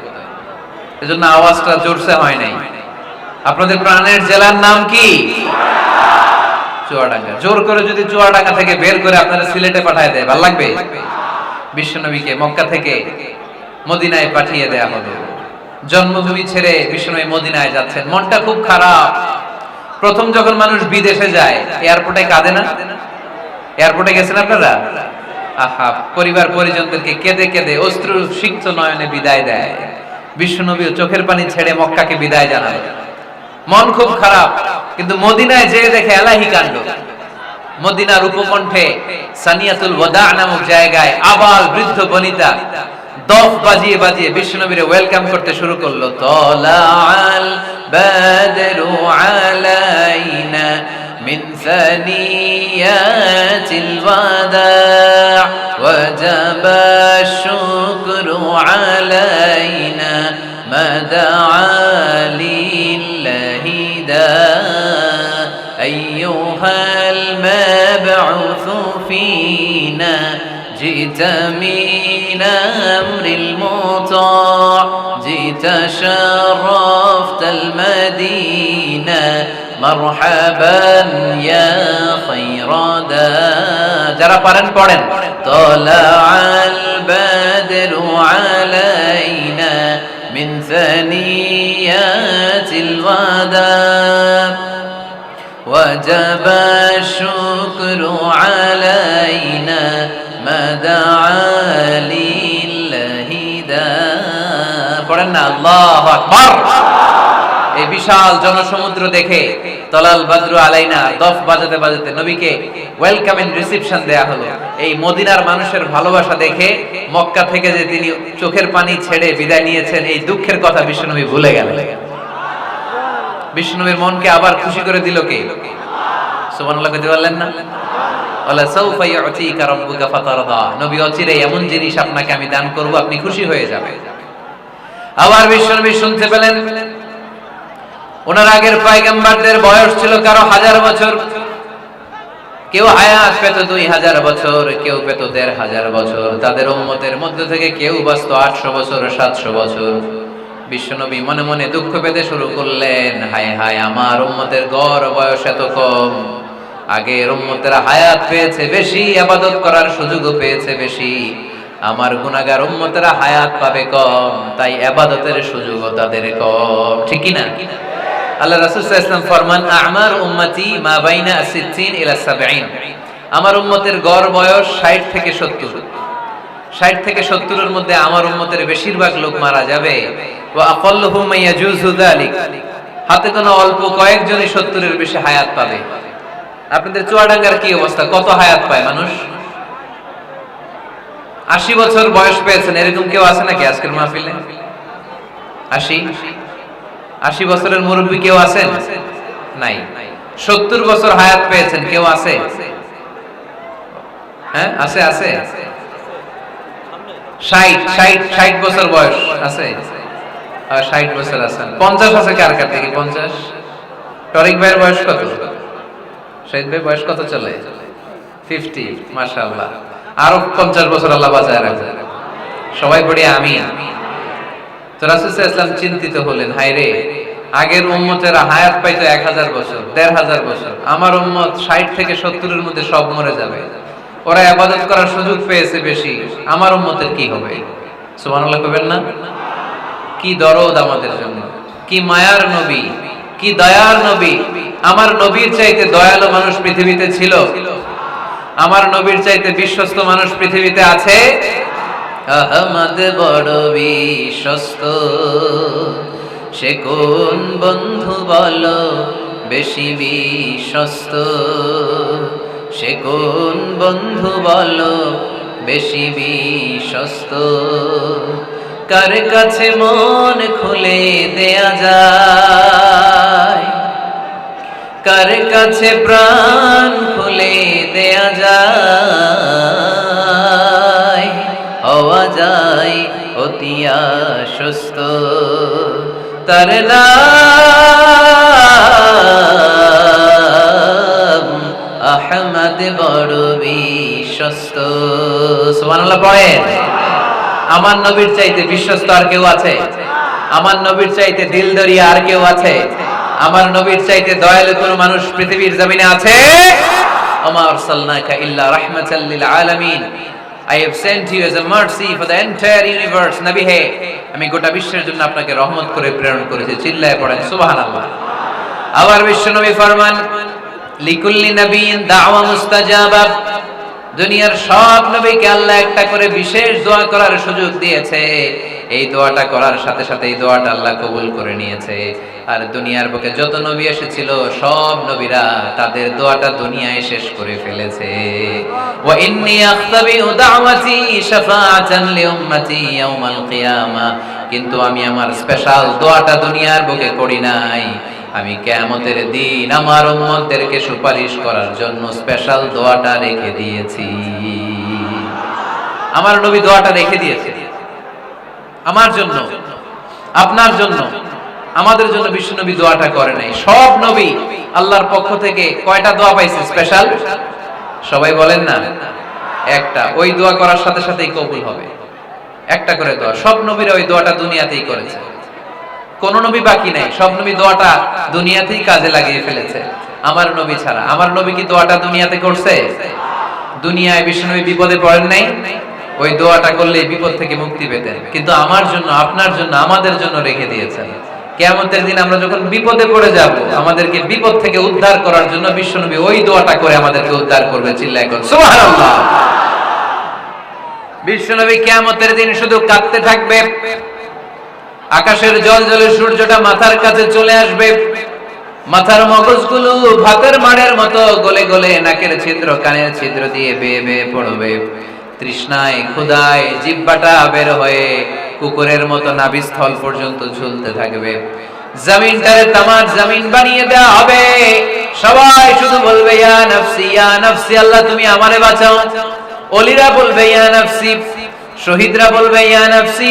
এজন্য আওয়াজটা জোরসে হয় নাই। আপনাদের প্রাণের জেলার নাম কি? চুয়াডাঙ্গা। জোর করে যদি চুয়াডাঙ্গা থেকে বের করে আপনারা সিলেটে পাঠিয়ে দেয়, ভালো লাগবে? বিশ্বনবীকে মক্কা থেকে মদিনায় পাঠিয়ে দেয়া হলো। জন্মভূমি ছেড়ে বিশ্বনবী মদিনায় যাচ্ছেন, মনটা খুব খারাপ। প্রথম যখন মানুষ বিদেশে যায় এয়ারপোর্টে কাঁদে না? এয়ারপোর্টে গেছেন আপনারা? আহা, পরিবার পরিজনদেরকে কেঁদে কেঁদে অশ্রু সিক্ত নয়নে বিদায় দেয়। বিশ্বনবী চোখের পানি ছেড়ে মক্কাকে বিদায় জানায়। মন খুব খারাপ, কিন্তু মদিনায় যেয়ে দেখে এলাহি কাণ্ড। মদিনার উপকণ্ঠে সানিয়াতুল ওয়াদা নামক জায়গায় আবাল বৃদ্ধ বনিতা দফ বাজিয়ে বাজিয়ে বিশ্বনবীরে ওয়েলকাম করতে শুরু করলো। তালাআল বাদরু আলাইনা মিন সানিয়াতিল ওয়াদা ওয়াজাবা শুকরু আলাইনা মাদআ লিল্লাহি দা আইয়ুহাল মাবউসু ফিনা جئت من أمر المطاع جئت شرفت المدينة مرحبا يا خير دا যারা পারেন পড়েন। طلع البدر علينا من ثنيات الوداع وجب الشكر علينا পড়েন না আল্লাহু আকবার। এই বিশাল জনসমুদ্র দেখে তলাল বাদরু আলাইনা দফ বাজাতে বাজাতে নবীকে ওয়েলকাম এন্ড রিসেপশন দেয়া হলো। এই মদিনার মানুষের ভালোবাসা দেখে মক্কা থেকে যে তিনি চোখের পানি ছেড়ে বিদায় নিয়েছেন, এই দুঃখের কথা বিশ্বনবী ভুলে গেলেন। বিশ্বনবীর মনকে আবার খুশি করে দিল কে? সুবহানাল্লাহ কইতে পারলেন না? ওয়ালা সাউফা ইউতিকা রাব্বুকা ফাতারদা, নবী অচিরেই এমন জিনিস আপনাকে আমি দান করব, আপনি খুশি হয়ে যাবেন। আবার বিশ্বনবী শুনতে পেলেন ওনার আগের পয়গম্বরদের বয়স ছিল কারো 1000 বছর, কেউ হায়াত পেত 2000 বছর, কেউ পেত 1500 বছর। তাদের উম্মতের মধ্য থেকে কেউ বাঁচত 800 বছর, 700 বছর। বিশ্বনবী মনে মনে দুঃখ পেতে শুরু করলেন, হায় হায়, আমার উম্মতের গড় বয়স এত কম। আগের উম্মতেরা হায়াত পেয়েছে বেশি, ইবাদত করার সুযোগও পেয়েছে বেশি। আমার গুনাহগার উম্মতেরা হায়াত পাবে কম, তাই ইবাদতের সুযোগও তাদের কম। ঠিক কি না? আল্লাহ রাসূল সাল্লাল্লাহু আলাইহি ওয়াসাল্লাম ফরমান, আ'মার উম্মতি মা বাইনা 60 ইলা 70। আমার উম্মতের গড় বয়স 60 থেকে 70। 60 থেকে 70 এর মধ্যে আমার উম্মতের বেশিরভাগ লোক মারা যাবে। ওয়া আকাল্লুহুম ইয়াজুজু যালিক, হাতে গোনা অল্প কয়েকজনই 70 এর বেশি হায়াত পাবে। আপনাদের চুয়াডাঙ্গার কি অবস্থা? কত হায়াত পায় মানুষ? 80 বছর বয়স পেয়েছেন এরকম কেউ আছে নাকি আজকের মাহফিলে? 80 80 বছরের মুরব্বী কেউ আছেন? নাই। 70 বছর হায়াত পেয়েছেন কেউ আছে? হ্যাঁ আছে আছে। 60 বছর বয়স আছে? 60 বছর আছেন। 50 আছে কার কার থেকে? 50? টরিক ভাইয়ের বয়স কত? শহীদ ভাই বয়স কত চলে? 50। মাশাআল্লাহ, আরো 50 বছর আল্লাহ বাঁচায় রাখে। সবাই পড়ি আমিন। তো রাসূল সাল্লাল্লাহু আলাইহি ওয়াসাল্লাম চিন্তিত হলেন, হায়রে আগের উম্মতেরা হায়াত পাইতো 1000 বছর, 1500 বছর, আমার উম্মত 60 থেকে 70 এর মধ্যে সব মরে যাবে, ওরা ইবাদত করার সুযোগ পেয়েছে বেশি, আমার উম্মতের কি হবে? সুবহানাল্লাহ কইবেন না? কি দরদ আমাদের জন্য, কি মায়ার নবী, কি দয়ার নবী। আমার নবীর চাইতে দয়ালু মানুষ পৃথিবীতে ছিল? আমার নবীর চাইতে বিশ্বস্ত মানুষ পৃথিবীতে আছে? আহমদ বড় বিশ্বস্ত, সে কোন বন্ধু বলো বেশি বিশ্বস্ত, সে কোন বন্ধু বলো বেশি বিশ্বস্ত, কার কাছে মন খুলে দেয়া যায়, কার কাছে প্রাণ খুলে দেয়া যায়, হওয়া যায় অতি আশ্বস্ত, তার নাম আহমদ বড় বিশ্বস্ত। সুবহানাল্লাহ পড়েন। আমার নবীর চাইতে বিশ্বস্ত আর কেউ আছে? আমার নবীর চাইতে দিলদরিয়া আর কেউ আছে? আমার নবীর চাইতে দয়ালু কোন মানুষ পৃথিবীর জমিনে আছে? ওমা আরসালনাকা ইল্লা রাহমাতাল লিল আলামিন, I have sent you as a mercy for the entire universe. নবী হে, আমি গোটা বিশ্বের জন্য আপনাকে রহমত করে প্রেরণ করেছি। চিল্লায়ে পড়েন সুবহানাল্লাহ। আবার বিশ্ব নবী ফরমান, লিকুল্লি নাবিয়্যিন দাওয়া মুস্তাজাবা, দুনিয়ার সব নবীকে আল্লাহ একটা করে বিশেষ দোয়া করার সুযোগ দিয়েছে। এই দোয়াটা করার সাথে সাথে এই দোয়াটা আল্লাহ কবুল করে নিয়েছে। আর দুনিয়ার বুকে যত নবী এসেছিল সব নবীরা তাদের দোয়াটা দুনিয়ায় শেষ করে ফেলেছে। ওয়া ইন্নী আখতাবিউ দাওয়াতি শাফাআতান লিউম্মতি ইয়াউমাল কিয়ামা, কিন্তু আমি আমার স্পেশাল দোয়াটা দুনিয়ার বুকে করি নাই, আমি কিয়ামতের দিন আমার উম্মতদেরকে সুপারিশ করার জন্য স্পেশাল দোয়াটা রেখে দিয়েছি। আমার নবী দোয়াটা রেখে দিয়েছে আমার জন্য, আপনার জন্য, আমাদের জন্য। বিশ্বনবী দোয়াটা করে নাই। সব নবী আল্লাহর পক্ষ থেকে কয়টা দোয়া পাইছে স্পেশাল? সবাই বলেন না? একটা। ওই দোয়া করার সাথে সাথেই কবুল হবে। একটা করে দোয়া, সব নবীরা ওই দোয়াটা দুনিয়াতেই করেছে, কোন নবী বাকি নাই। সব নবী দোয়াটা দুনিয়াতেই কাজে লাগিয়ে ফেলেছে, আমার নবী ছাড়া। আমার নবী কি দোয়াটা দুনিয়াতে করছে? দুনিয়ায় বিশ্বনবী বিপদে পড়েন নাই, ওই দোয়াটা করলে বিপদ থেকে মুক্তি পেতেন। কিন্তু আমার জন্য, আপনার জন্য, আমাদের জন্য রেখে দিয়েছেন। কিয়ামতের দিন আমরা যখন বিপদে পড়ে যাব, আমাদেরকে বিপদ থেকে উদ্ধার করার জন্য বিশ্বনবী ওই দোয়াটা করে আমাদেরকে উদ্ধার করবে। চিল্লায় কোন সুবহানাল্লাহ। বিশ্বনবী কিয়ামতের দিন শুধু কাঁদতে থাকবে, আকাশের জল জলে সূর্যটা মাথার কাছে চলে আসবে, মাথার মগজগুলো ভাতের মাড়ের মতো গলে গলে নাকের ছিদ্র কানের ছিদ্র দিয়ে বেয়ে বেয়ে পড়বে। তৃষ্ণায় ক্ষুধায় জিহ্বাটা বের হয়ে কুকুরের মতো নাভিস্থল পর্যন্ত ঝুলতে থাকবে। জমিনটারে তামার জমিন বানিয়ে দেওয়া হবে। সবাই শুধু বলবে ইয়া নাফসি ইয়া নাফসি, আল্লাহ তুমি আমারে বাঁচাও। ওলিরা বলবে ইয়া নাফসি, শহীদরা বলবে ইয়া নাফসি,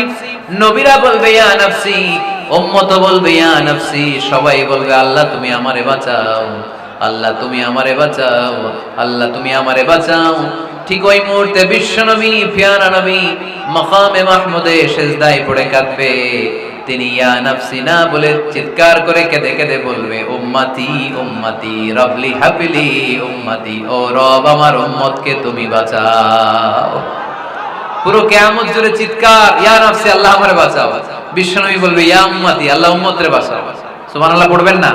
নবীরা বলবে ইয়া নাফসি, উম্মত বলবে ইয়া নাফসি। সবাই বলবে আল্লাহ তুমি আমারে বাঁচাও, আল্লাহ তুমি আমারে বাঁচাও, আল্লাহ তুমি আমারে বাঁচাও। ঠিক ওই মুহূর্তে বিশ্বনবী প্যারা নবী মাকামে মাহমুদে সিজদায় পড়ে কাঁদবে। তিনি ইয়া নাফসি না বলে চিৎকার করে কেঁদে কেঁদে বলবে উম্মতি উম্মতি রবলি হাবলি উম্মতি, ও রব আমার উম্মতকে তুমি বাঁচাও। পুরো কিয়ামত জুড়ে চিৎকার ইয়া নাফসি, আল্লাহ আমারে বাঁচাও। বিশ্বনবী বলবে ইয়া উম্মতি, আল্লাহ উম্মতরে বাঁচাও। সুবহানাল্লাহ পড়বেন না?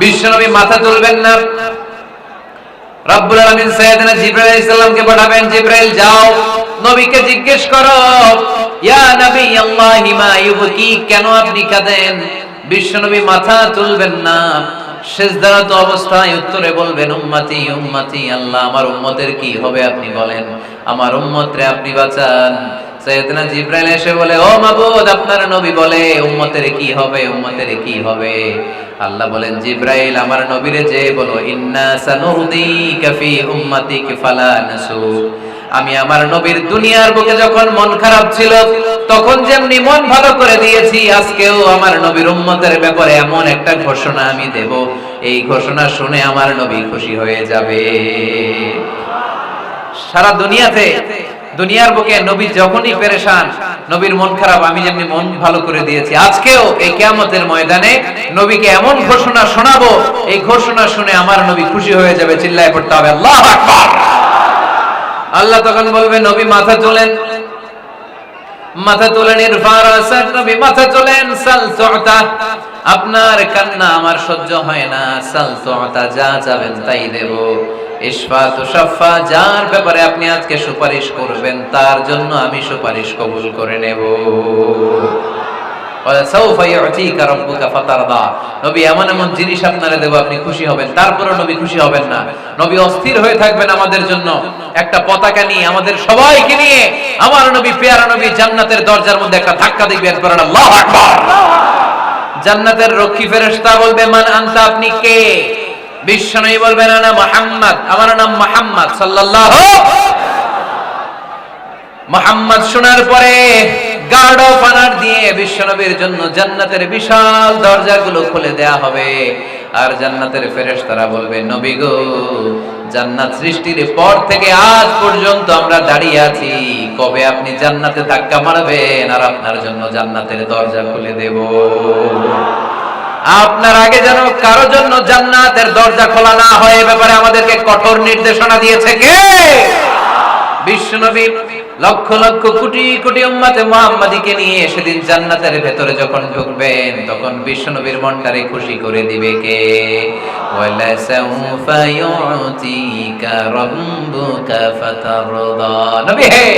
বিশ্বনবী মাথা তুলবেন না। রব্বুল আলামিন সাইয়েদনা জিবরাইল আলাইহিস সালামকে পাঠাবেন, জিবরাইল যাও নবীকে জিজ্ঞেস করো ইয়া নবী আল্লাহি মা ইউবকি, কেন আপনি কাঁদেন? বিশ্বনবী মাথা তুলবেন না, সিজদারত অবস্থায় উত্তরে বলবেন উম্মতি উম্মতি, আল্লাহ আমার উম্মতের কি হবে আপনি বলেন, আমার উম্মতরে আপনি বাঁচান। সাইয়েদনা জিবরাইল এসে বলে, ও মাবুদ, আপনার নবী বলে উম্মতের কি হবে, উম্মতের কি হবে। আল্লাহ বলেন, জিবরাইল আমার নবীরে যে বলো, ইন্না সানুরদিকা ফি উম্মাতিক ফালা নাসু। আমি আমার নবীর দুনিয়ার বুকে যখন মন খারাপ ছিল তখন যেমনি মন ভালো করে দিয়েছি, আজকেও আমার নবীর উম্মতের ব্যাপারে এমন একটা ঘোষণা আমি দেব, এই ঘোষণা শুনে আমার নবী খুশি হয়ে যাবে। সারা দুনিয়াতে, দুনিয়ার বুকে নবী যখনই পেরেশান, নবীর মন খারাপ, আমি যেমনি মন ভালো করে দিয়েছি, আজকেও এই কিয়ামতের ময়দানে নবীকে এমন ঘোষণা শোনাবো, এই ঘোষণা শুনে আমার নবী খুশি হয়ে যাবে। চিল্লায় পড়তে হবে আল্লাহু আকবার। আল্লাহ তখন বলবে, নবী মাথা তোলেন, মাথা তোলেন, ইরফা রাসাক, নবী মাথা তোলেন, সাল তুতা, আপনার কান্না আমার সহ্য হয় না, সাল তুতা, যা চাবেন তাই দেব। ইশফা তুশাফা, যার ব্যাপারে আপনি আজকে সুপারিশ করবেন তার জন্য আমি সুপারিশ কবুল করে নেব। ওয়াসাউফা ইউতিকা রাব্বুকা ফাতারদা, নবী এমন এমন জিনিস আপনারে দেব আপনি খুশি হবেন। তারপরও নবী খুশি হবেন না, নবী অস্থির হয়ে থাকবেন আমাদের জন্য। একটা পতাকা নিয়ে, আমাদের সবাইকে নিয়ে আমার নবী, পেয়ারা নবী জান্নাতের দরজার মধ্যে একটা ধাক্কা দিবেন, করেন আল্লাহু আকবার। জান্নাতের রক্ষী ফেরেশতা বলবে, মান আনতা, আপনি কে? বিশ্বনবী বলবেন, আনা মুহাম্মদ, আমার নাম মুহাম্মদ সাল্লাল্লাহু। মুহাম্মদ শোনার পরে গার্ড অফ অনার দিয়ে বিশ্বনবীর জন্য জান্নাতের বিশাল দরজাগুলো খুলে দেয়া হবে। আর জান্নাতের ফেরেশতারা বলবে, নবী গো, জান্নাত সৃষ্টির পর থেকে আজ পর্যন্ত আমরা দাঁড়িয়ে আছি, কবে আপনি জান্নাতে ধাক্কা মারবেন আর আপনার জন্য জান্নাতের দরজা খুলে দেব। আপনার আগে যেন কারো জন্য জান্নাতের দরজা খোলা না হয়, এ ব্যাপারে আমাদেরকে কঠোর নির্দেশনা দিয়েছে কে? বিশ্বনবী লক্ষ লক্ষ কোটি কোটি উম্মতে মুহাম্মাদীকে নিয়ে সেদিন জান্নাতের ভেতরে যখন ঢুকবেন, তখন বিশ্বনবীর মনটারে খুশি করে দিবে কে? ওয়ালা সাউফা ইউতিকা রাব্বুকা ফাতারদা, নবী হে,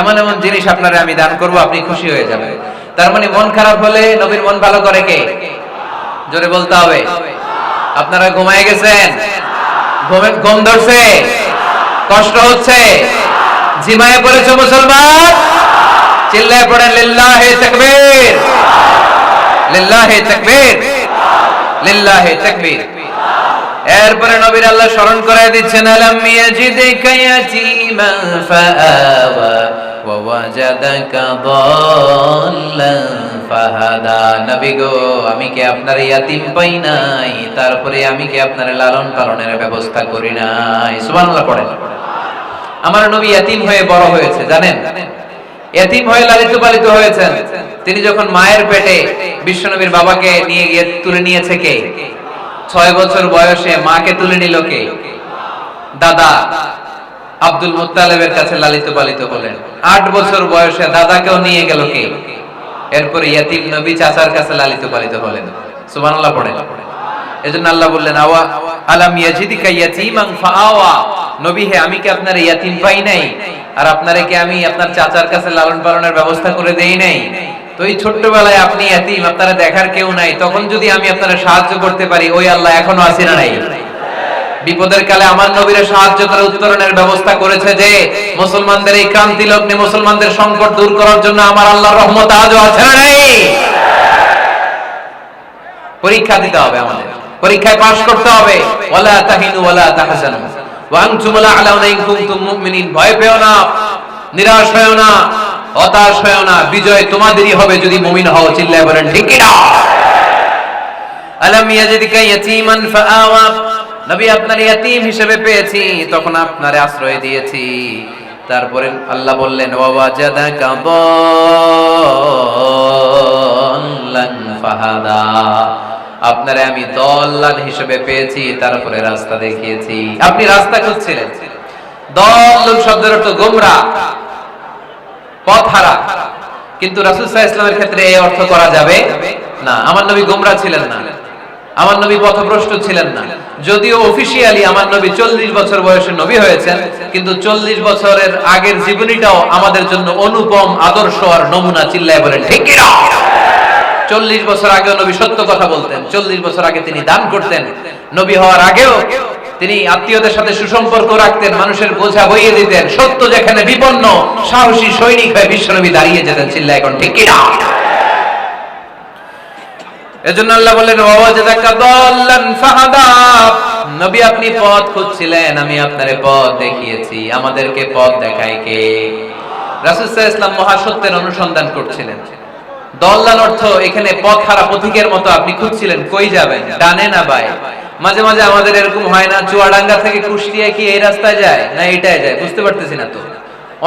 এমন এমন জিনিস আপনারে আমি দান করব, আপনি খুশি হয়ে যাবেন। তার মানে মন খারাপ হলে নবীর মন ভালো করে কে? জোরে বলতে হবে। আপনারা ঘুমায় গেছেন? ঘুম ধরছে? কষ্ট হচ্ছে? জিমায়ে পড়েছে মুসলমান? চিল্লায় পড়েন লিল্লাহি তাকবীর, লিল্লাহি তাকবীর, লিল্লাহি তাকবীর। এরপরে নবীর আল্লাহ স্মরণ করায় দিচ্ছেন, আলাম ইয়াজিদকা ইয়াতীমান ফাআওয়া ওয়া ওয়াজাদাকা দাল্লান ফাহাদা। নবী গো, আমি কি আপনার ইয়াতীম পাই নাই, তারপরে আমি কি আপনার লালন পালনের ব্যবস্থা করি নাই? সুবহানাল্লাহ পড়েন। আমার নবী ইয়াতীম হয়ে বড় হয়েছে, জানেন? ইয়াতীম হয়ে লালিত পালিত হয়েছেন। তিনি যখন মায়ের পেটে, বিশ্বনবীর বাবাকে নিয়ে গিয়ে তুলে নিয়েছে কে? 6 বছর বয়সে মাকে তুলে নিল কে? দাদা আব্দুল মুত্তালিবের কাছে লালিত পালিত হলেন। 8 বছর বয়সে দাদাকেও নিয়ে গেল কে? এরপরে ইয়াতীম নবী চাচার কাছে লালিত পালিত হলেন। সুবহানাল্লাহ পড়েন। এজন্য আল্লাহ বললেন, আওয়া আলাম ইয়াজিদিকা ইয়াতীমান ফাআওয়া, নবী হে, আমি কি আপনার ইয়াতীম পাই নাই, আর আপনারে কি আমি আপনার চাচার কাছে লালন পালনের ব্যবস্থা করে দেই নাই? তো এই ছোট্টবেলায় আপনি ইয়াতীম, আপনারা দেখার কেউ নাই, তখন যদি আমি আপনারা সাহায্য করতে পারি, ওই আল্লাহ এখনো আছে না নাই? বিপদের কালে আমার নবীর সাহায্য করে উত্তরণের ব্যবস্থা করেছে যে মুসলমানদের এই ক্রান্তি লগ্নে মুসলমানদের সংকট দূর করার জন্য আমার আল্লাহর রহমত আজও আছে না নাই? পরীক্ষা দিতে হবে, আমাদের পরীক্ষায় পাস করতে হবে। ওয়ালা তাহিনু ওয়ালা তাহজানু ওয়া আনতুমুল আ'লাউনা ইন কুনতুম মুমিনিন। ভয় পেও না, নিরাশ হয়ো না, হতাশ হয়ো না, বিজয় তোমাদেরই হবে যদি মুমিন হও। চিল্লায় বলেন ঠিক কি না? আলাম ইয়াজিদকা ইয়াতীমান ফাআওয়া, নবী আপনার ইয়াতীম হিসেবে পেয়েছি, তখন আপনারে আশ্রয় দিয়েছি। তারপরে আল্লাহ বললেন, ওয়া ওয়াজাদাকা দাল্লান ফাহাদা, আপনারে আমি দল্লান হিসেবে পেয়েছি, তারপরে রাস্তা দেখিয়েছি। আপনি রাস্তা খুঁজছিলেন। দল্লান শব্দের অর্থ গোমরা, পথহারা, কিন্তু রাসূল সাল্লাল্লাহু আলাইহি ওয়াসাল্লামের ক্ষেত্রে এই অর্থ করা যাবে না। আমার নবী গোমরা ছিলেন না, আমার নবী পথভ্রষ্ট ছিলেন না। যদিও অফিশিয়ালি আমার নবী 40 বছর বয়সে নবী হয়েছেন, কিন্তু 40 বছরের আগের জীবনীটাও আমাদের জন্য অনুপম আদর্শ আর নমুনা। চিল্লায় বলেন ঠিক কি না? 40 বছর আগেও নবী সত্য কথা বলতেন। 40 বছর আগে তিনি দান করতেন। নবী হওয়ার আগেও তিনি আত্মীয়দের সাথে সুসম্পর্ক রাখতেন, মানুষের বোঝা বইয়ে দিতেন, সত্য যেখানে বিপন্ন সাহসী সৈনিক হয়ে বিশ্বনবী দাঁড়িয়ে যেতেন। চিল্লায় এখন ঠিক কিনা? এজন্য আল্লাহ বলেন ওয়াজাদাকা দাল্লান ফাহাদা, নবী আপনি পথ খুঁজছিলেন, আমি আপনারে পথ দেখিয়েছি। আমাদেরকে পথ দেখায় কে? রাসূল সাল্লাল্লাহু আলাইহি ওয়াসাল্লাম মহাসত্যের অনুসন্ধান করছিলেন। দল্লাল অর্থ এখানে পথ হারা পথিকের মতো আপনি খুঁজছিলেন, কই যাবেন, ডানে না বায়ে। মাঝে মাঝে আমাদের এরকম হয় না, চুয়াডাঙ্গা থেকে কুষ্টিয়া কি এই রাস্তায় যায় না এইটাই যায়, বুঝতে পারতেছি না তো।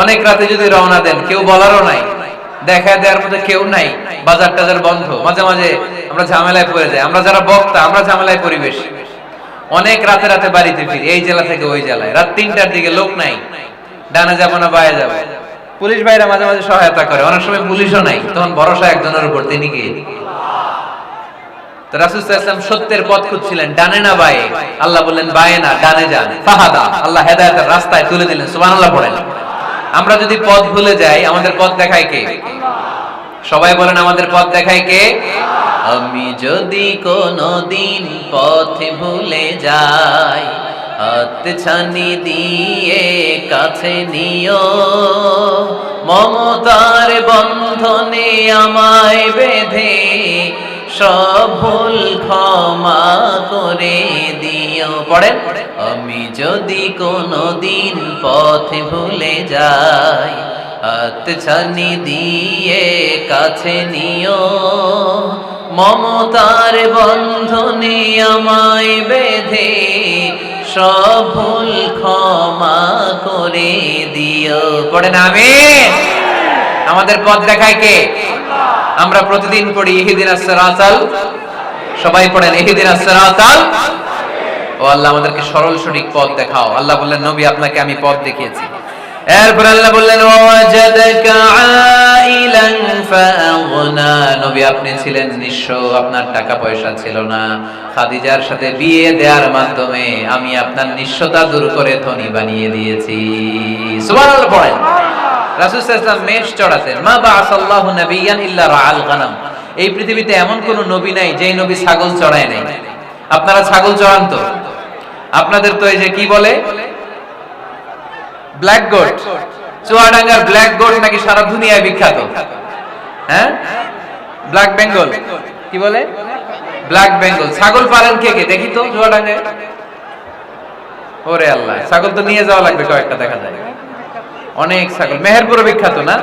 অনেক রাতে যদি রওনা দেন, কেউ বলারও নাই, দেখা দেওয়ার মতো কেউ নাই, বাজার টাজার বন্ধ, মাঝে মাঝে আমরা ঝামেলায় পড়ে যাই। আমরা যারা বক্তা আমরা ঝামেলায় পরিবেশ, অনেক রাতে রাতে বাড়িতে ফিরি, এই জেলা থেকে ওই জেলায়, রাত ৩টার দিকে লোক নাই, ডানে যাবো না বায়ে যাবো। পুলিশ ভাইরা মাঝে মাঝে সহায়তা করে, অনেক সময় পুলিশও নাই, তখন ভরসা একজনের উপর, তিনি কি? তো রাসূল সাল্লাল্লাহু আলাইহি ওয়াসাল্লাম সত্যের পথ খুঁজছিলেন, ডানে না বায়ে। আল্লাহ বললেন বায়ে না ডানে যান, ফাহাদা, আল্লাহ হেদায়েতের রাস্তায় তুলে দিলেন। সুবহানাল্লাহ পড়েন। আমরা যদি পথ ভুলে যাই, আমাদের পথ দেখায় কে? সবাই বলেন আমাদের পথ দেখায় কে? আমি যদি কোনদিন পথ ভুলে যাই, হাত ছানি দিয়ে কাছে নিও, মমতার বন্ধনে আমায় বেঁধে সব ভুল ক্ষমা করে দিও। পড়েন, আমি যদি কোনদিন পথ ভুলে যাই, হাত ছানি দিয়ে কাছে নিও, মমতার বন্ধনে আমায় বেঁধে সব ভুল ক্ষমা করে দিও। পড়েন আমিন। আমাদের পথ দেখায় কে? আমরা প্রতিদিন পড়ি ইহদিনাস সিরাতাল, সবাই পড়েন ইহদিনাস সিরাতাল। ও আল্লাহ আমাদেরকে সরল সঠিক পথ দেখাও। আল্লাহ বললেন নবী আপনাকে আমি পথ দেখিয়েছি। এরপর আল্লাহ বললেন ওয়াজাদাকা আইলান ফাআগনা, নবী আপনি ছিলেন নিঃস্ব, আপনার টাকা পয়সা ছিল না। খাদিজার সাথে বিয়ে দেওয়ার মাধ্যমে আমি আপনার নিঃস্বতা দূর করে ধনী বানিয়ে দিয়েছি। সুবহানাল্লাহ পড়েন। রাসূল সাল্লাল্লাহু আলাইহি ওয়াসাল্লাম মেষ চড়াতেন। মা বাআসাল্লাহু নাবিয়্যান ইল্লা রাআল গানাম, এই পৃথিবীতে এমন কোন নবী নাই যেই নবী ছাগল চড়ায় নাই। আপনারা ছাগল চড়ান তো? আপনাদের তো এই যে কি বলে ব্ল্যাক গোট, চুয়াডাঙ্গার ব্ল্যাক গোট নাকি সারা দুনিয়ায় বিখ্যাত। হ্যাঁ, ব্ল্যাক বেঙ্গল কি বলে? ব্ল্যাক বেঙ্গল। ছাগল পালেন কে কে দেখি তো চুয়াডাঙ্গায়? ওরে আল্লাহ, ছাগল তো নিয়ে যাওয়া লাগবে কয়েকটা, দেখা যায় অনেক ছাগল। মেহেরপুরে বিখ্যাত না?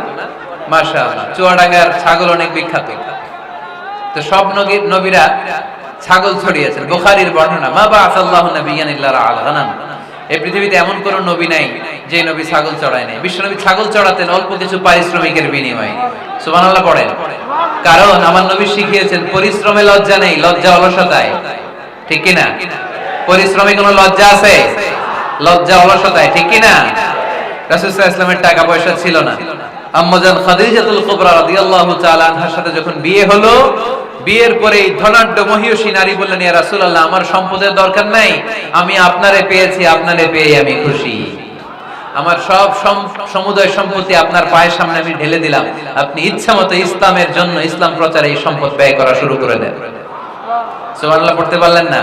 মাশাআল্লাহ, চুয়াডাঙ্গার ছাগল অনেক বিখ্যাত। তো সব নবীরা ছাগল ছড়িয়েছেন। বুখারীর বর্ণনা, মা বাআসাল্লাহু নাবিয়্যান ইল্লা রাআল গানাম, এই পৃথিবীতে এমন কোন নবী নাই যে নবী ছাগল চড়ায় নাই। বিশ্বনবী ছাগল চড়াতেন অল্প কিছু পারিশ্রমিকের বিনিময়ে। সুবহানাল্লাহ পড়েন। কারণ আমার নবী শিখিয়েছেন পরিশ্রমে লজ্জা নেই, লজ্জা অলসতায়। ঠিক কি না? পরিশ্রমে কোনো লজ্জা আছে? লজ্জা অলসতায়, ঠিক কি না? রাসূল সাল্লাল্লাহু আলাইহি ওয়াসাল্লামের টাকা পয়সা ছিল না। আম্মাজান খাদিজাতুল কুবরা রাদিয়াল্লাহু তাআলা আনহার সাথে যখন বিয়ে হলো, বিয়ের পরে ধনাঢ্য মহিয়সী নারী বললেন, ইয়া রাসূলুল্লাহ আমার সম্পদের দরকার নাই, আমি আপনারে পেয়েছি, আপনারে পেয়ে আমি খুশি। আমার সব সমুদয় সম্পত্তি আপনার পায়ের সামনে আমি ঢেলে দিলাম, আপনি ইচ্ছামতো ইসলামের জন্য, ইসলাম প্রচারে এই সম্পদ ব্যয় করা শুরু করে দেন। সুবহানাল্লাহ পড়তে পারলেন না?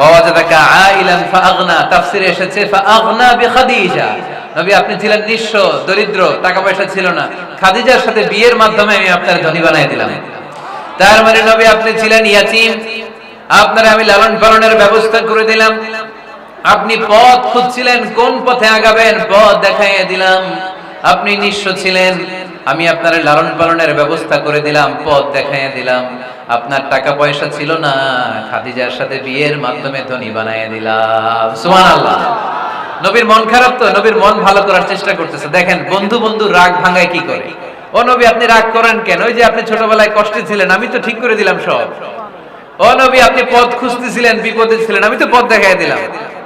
ওয়াজাদাকা আইলান ফাআগনা, তাফসিরে এসেছে ফাআগনা বিখাদিজা, নবী আপনি ছিলেন নিঃস্ব, দরিদ্র, টাকা পয়সা ছিল না, খাদিজার সাথে বিয়ের মাধ্যমে আমি আপনার ধনী বানিয়ে দিলাম। তার মানে নবী আপনি ছিলেন ইয়াতীম, আপনার আমি লালন পালনের ব্যবস্থা করে দিলাম। আপনি পথ খুঁজছিলেন, কোন পথে আগাবেন, পথ দেখাইয়ে দিলাম। আপনি নিঃস্ব ছিলেন, আমি আপনার লালন পালনের ব্যবস্থা করে দিলাম, পথ দেখাইয়ে দিলাম। আপনার টাকা পয়সা ছিল না, খাদিজার সাথে বিয়ের মাধ্যমে ধনী বানিয়ে দিলাম। সুবহানাল্লাহ। নবীর মন খারাপ তো, নবীর মন ভালো করার চেষ্টা করতেছে। দেখেন বন্ধু বন্ধু রাগ ভাঙায় কি করে। ও নবী আপনি রাগ করেন কেন? ওই যে আপনি ছোটবেলায় কষ্টে ছিলেন, আমি তো ঠিক করে দিলাম সব। ও নবী আপনি পথ খুঁজতেছিলেন, বিপদে ছিলেন, আমি তো পথ দেখাই দিলাম।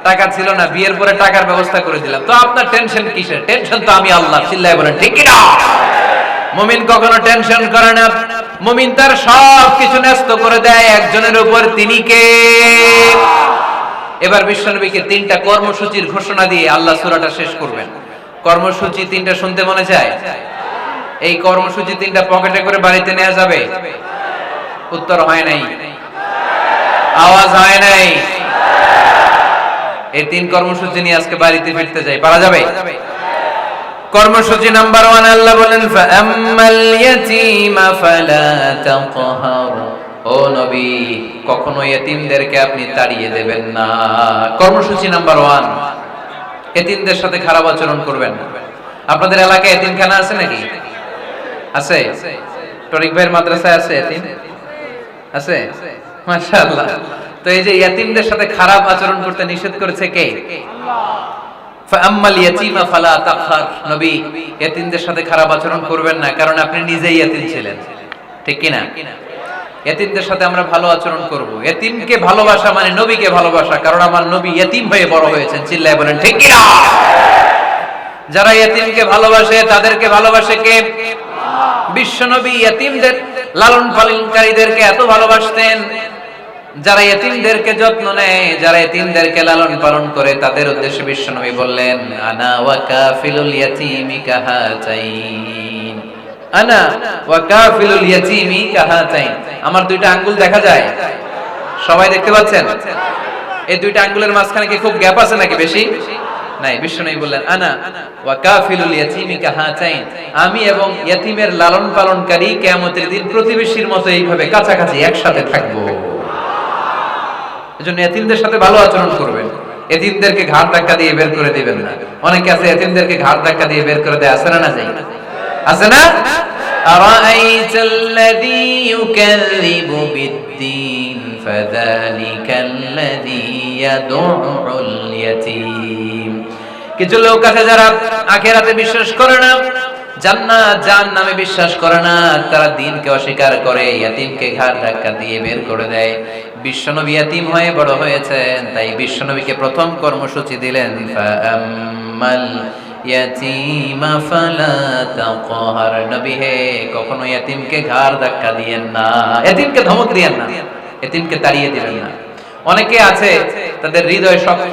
টাকা ছিল না, বিয়ের পরে টাকার ব্যবস্থা করে দিলাম। তো আপনার টেনশন কিসের? টেনশন তো আমি আল্লাহ। চিল্লায় বলেন ঠিক কি না? মুমিন কখনো টেনশন করে না, মুমিন তার সব কিছু ন্যস্ত করে দেয় একজনের উপর, তিনি কে? এবার বিশ্বনবীকে 3টা কর্মসূচির ঘোষণা দিয়ে আল্লাহ সূরাটা শেষ করবেন। কর্মসূচি 3টা শুনতে মনে চায়? এই কর্মসূচি 3টা পকেটে করে বাড়িতে নেওয়া যাবে? উত্তর হয় নাই, আওয়াজ হয় নাই। এই 3 কর্মসূচি নিয়ে আজকে বাড়িতে ফিরতে যাই, পারা যাবে? কর্মসূচি নাম্বার 1, আল্লাহ বলেন ফাআম্মাল ইয়াতীমা ফালা তাকহার। ও নবী, কখনো এতিমদেরকে আপনি তাড়িয়ে দেবেন না। কর্মসূচি নাম্বার 1, এতিমদের সাথে খারাপ আচরণ করবেন না। আপনাদের এলাকায় এতিমখানা আছে নাকি? আছে? টরিক ভাইয়ের মাদ্রাসায় আছে এতিম? আছে? মাশাআল্লাহ। তো এই যে এতিমদের সাথে খারাপ আচরণ করতে নিষেধ করেছে কে? আল্লাহ। ফাআম্মাল ইয়াতীমা ফালা তাকহার। নবী, এতিমদের সাথে খারাপ আচরণ করবেন না, কারণ আপনি নিজেই এতিম ছিলেন, ঠিক কি না? এতিমদের সাথে আমরা ভালো আচরণ করব। এতিমকে ভালোবাসা মানে নবীকে ভালোবাসা, কারণ আমার নবী এতিম হয়ে বড় হয়েছেন। চিল্লায় বলেন ঠিক কি না? যারা এতিমকে ভালোবাসে তাদেরকে ভালোবাসে কে? বিশ্ব নবী এতিমদের লালন পালনকারীদেরকে এত ভালোবাসতেন। যারা এতিমদেরকে যত্ন নেয়, যারা এতিমদেরকে লালন পালন করে, তাদের উদ্দেশ্যে বিশ্ব নবী বললেন আনা ওয়া কাফিলুল ইয়াতীমি কাহাতাইন। আনা ওয়া কাফিলুল ইয়াতীমি কাহাতাইন। আমার দুইটা আঙ্গুল দেখা যায়? সবাই দেখতে পাচ্ছেন? এই দুইটা আঙ্গুলের মাঝখানে কি খুব গ্যাপ আছে নাকি বেশি? নাই। বিশ্বনবী বললেন আনা ওয়া কাফিলুল ইয়াতীমি কাহাতাইন। আমি এবং ইতিমের লালন পালনকারী কিয়ামতের দিন প্রতিবেশীর মতো এইভাবে কাছাকাছি একসাথে থাকব। এজন্য ইতিমদের সাথে ভালো আচরণ করবেন। ইতিমদেরকে ঘাড় ধাক্কা দিয়ে বের করে দিবেন না। অনেকে আছে ইতিমদেরকে ঘাড় ধাক্কা দিয়ে বের করে দেয়, আছে না? না যাই আছে না? আরাআইতাল্লাযী ইউকাযযিবু বিদ্দীন ফাযালিকাল্লাযী ইয়াদউল ইয়াতীম। কিছু লোক আছে যারা আখিরাতে বিশ্বাস করে না, জান্নাত জাহান্নামে বিশ্বাস করে না, তারা দ্বীনকে অস্বীকার করে, ইতিমকে ঘাড় ধাক্কা দিয়ে বের করে দেয়। বিশ্বনবী ইতিম হয়ে বড় হয়েছেন, তাই বিশ্বনবীকে প্রথম কর্মসূচি দিলেন ফাআম্মাল ইয়াতীমা ফালা তাকহার। নবী হে, কখনো ইতিমকে ঘাড় ধাক্কা দিয়েন না, ইতিমকে ধমক দিয়েন না, ইতিমকে তাড়িয়ে দিবেন না। অনেকে আছে তাদের হৃদয় শক্ত,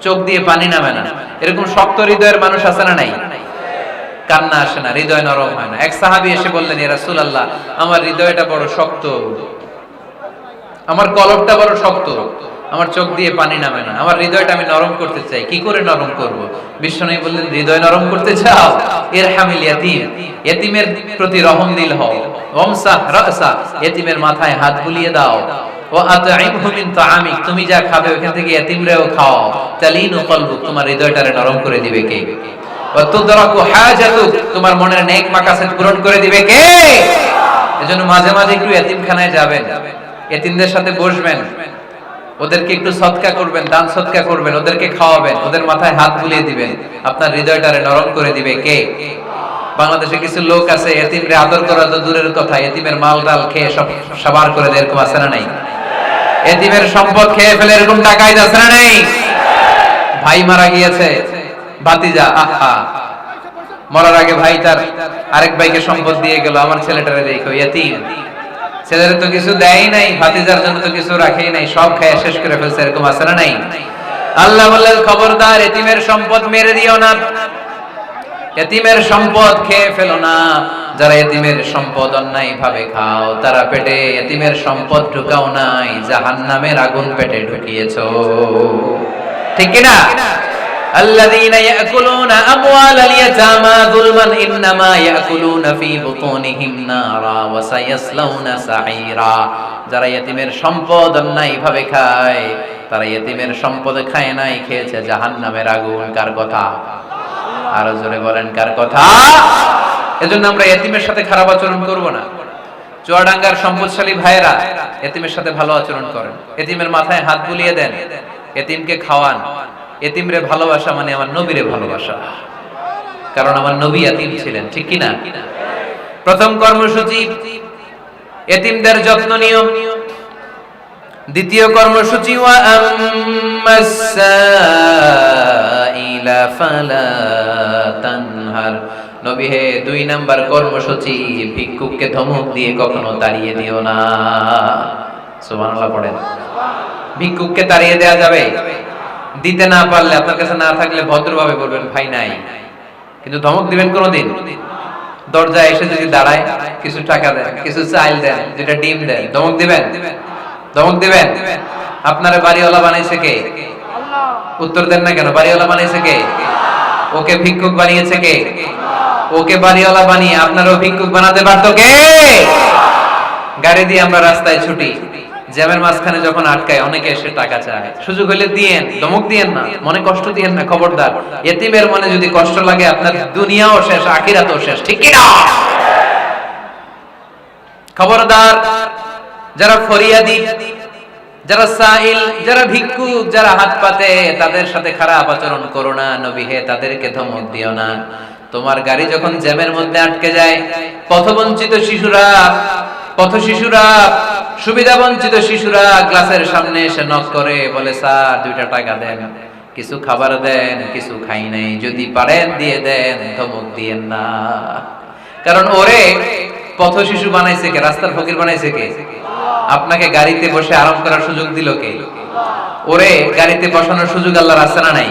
চোখ দিয়ে পানি নামে না। এরকম শক্ত হৃদয়ের মানুষ আছে না নাই? কান্না আসে না, হৃদয় নরম হয় না। এক সাহাবী এসে বললেন ইয়া রাসূলুল্লাহ, আমার হৃদয়টা বড় শক্ত, আমার কলবটা বড় শক্ত, আমার চোখ দিয়ে পানি নামে না, আমার হৃদয়টা আমি নরম করতে চাই, কি করে নরম করব? বিশ্বনবী বললেন হৃদয় নরম করতে চাও? ইরহামিল ইয়াতীম, ইতিমের প্রতি রহম দিল হও। ওমসাহ রাসা, ইতিমের মাথায় হাত বুলিয়ে দাও। ওয়া আতঈমহু মিন তাআমিক, তুমি যা খাবে ওখান থেকে ইতিমরেও খাও। তালিনু কলবুক, তোমার হৃদয়টারে নরম করে দিবে কে? ওয়া তুদরাকু হাজাতুক, তোমার মনের নেক মাকাসিদ পূরণ করে দিবে কে? এজন্য মাঝে মাঝে একটু ইতিমখানায় যাবেন, ইতিমদের সাথে বসবেন, ওদেরকে একটু সদকা করবেন, দান সদকা করবেন, ওদেরকে খাওয়াবেন, ওদের মাথায় হাত বুলিয়ে দিবেন। আপনার হৃদয়টারে নরম করে দিবে কে? বাংলাদেশে কিছু লোক আছে ইতিমরে আদর করা তো দূরের কথা, ইতিমের মাল ডাল খেয়ে সব সাবার করে দেয়, এরকম আছে না নাই? ইতিমের সম্পদ খেয়ে ফেলে এরকম ডাকাইত আছে না নাই? ভাই মারা গিয়েছে, ভাতিজা আহা, মরার আগে ভাই তার আরেক ভাইকে সম্পদ দিয়ে গেল, আমার ছেলেটারে দেখো ইতিম, ছেলের তো কিছু দেয় নাই, ভাতিজার জন্য তো কিছু রাখেই নাই, সব খেয়ে শেষ করে ফেলছে, এরকম আছে না নাই? আল্লাহ বললেন খবরদার, ইতিমের সম্পদ মেরে দিও না, ইতিমের সম্পদ খেয়ে ফেলো না। যারা ইতিমের সম্পদ অন্যায় ভাবে খাও, তারা পেটে ইতিমের সম্পদ ঢুকাও নাই, জাহান্নামের আগুন পেটে ঢুকিয়েছো, ঠিক কি না? আল্লাযীনা ইয়াকুলুনা আমওয়ালাল ইয়াতামা যুলমান ইন্নামা ইয়াকুলুনা ফী বুতুনিহিম নারা ওয়া সায়াসলাউনা সাঈরা। যারা ইতিমের সম্পদ অন্যায়ভাবে খায়, তারা ইতিমের সম্পদ খায় নাই, খেয়েছে জাহান্নামের আগুন। কার কথা? আরো জোরে বলেন, কার কথা? এজন্য আমরা ইতিমের সাথে খারাপ আচরণ করব না। চুয়াডাঙ্গার সম্পদশালী ভাইয়েরা ইতিমের সাথে ভালো আচরণ করেন, ইতিমের মাথায় হাত বুলিয়ে দেন, ইতিমকে খাওয়ান। ইতিমরে ভালোবাসা মানে আমার নবীরে ভালোবাসা, কারণ আমার নবী ইতিম ছিলেন, ঠিক কি না? প্রথম কর্মসূচি ইতিমদের যত্ন নিও। দ্বিতীয় কর্মসূচি ওয়া আম্মাস সাইলা ফালা তানহার। নবী হে, 2 নাম্বার কর্মসূচি, ভিক্ষুককে ধমক দিয়ে কখনো তাড়িয়ে দিও না। সুবহানাল্লাহ পড়েন। ভিক্ষুককে তাড়িয়ে দেয়া যাবে? দিতে না পারলে, আপনার কাছে না থাকলে ভদ্রভাবে বলবেন ভাই নাই, কিন্তু ধমক দিবেন কোনদিন? দরজায় এসে যদি দাঁড়ায়, কিছু টাকা দেন, কিছু চাল দেন, যেটা ডিম দেন, ধমক দিবেন? ধমক দিবেন? আপনারা বাড়িওয়ালা বানাইছে কে? আল্লাহ। উত্তর দেন না কেন? বাড়িওয়ালা বানিয়েছে কে? ওকে ভিক্ষুক বানিয়েছে কে? ওকে বাড়িওয়ালা বানিয়ে আপনারও ভিক্ষুক বানাতে পারতো কে? গাড়ি দিয়ে আমরা রাস্তায় ছুটি, জ্যামের মাঝখানে যখন আটকায় অনেকে এসে টাকা চায়, সুযোগ হলে দিয়েন, ধমক দিয়েন না, মনে কষ্ট দিয়েন না, খবরদার। এতিমের মনে যদি কষ্ট লাগে আপনার দুনিয়াও শেষ, আখিরাতও শেষ, ঠিক কি না? খবরদার। যারা ফরিয়াদি, যারা সাইল, যারা ভিক্ষুক, যারা হাত পাতে, তাদের সাথে খারাপ আচরণ করো না। নবী হে, তাদেরকে ধমক দিও না। তোমার গাড়ি যখন জ্যামের মধ্যে আটকে যায়, পথবঞ্চিত শিশুরা, পথ শিশুরা, সুবিধা বঞ্চিত শিশুরা গ্লাসের সামনে এসে নক করে, বলে স্যার 2টা টাকা দেন, কিছু খাবার দেন, কিছু খাই নাই, যদি পারেন দিয়ে দেন, ধমক দিয়েন না। কারণ ওরে পথ শিশু বানাইছে কে? রাস্তার ফকির বানাইছে কে? আপনাকে গাড়িতে বসে আরাম করার সুযোগ দিল কে? ওরে গাড়িতে বসানোর সুযোগ আল্লাহর আছে না নাই?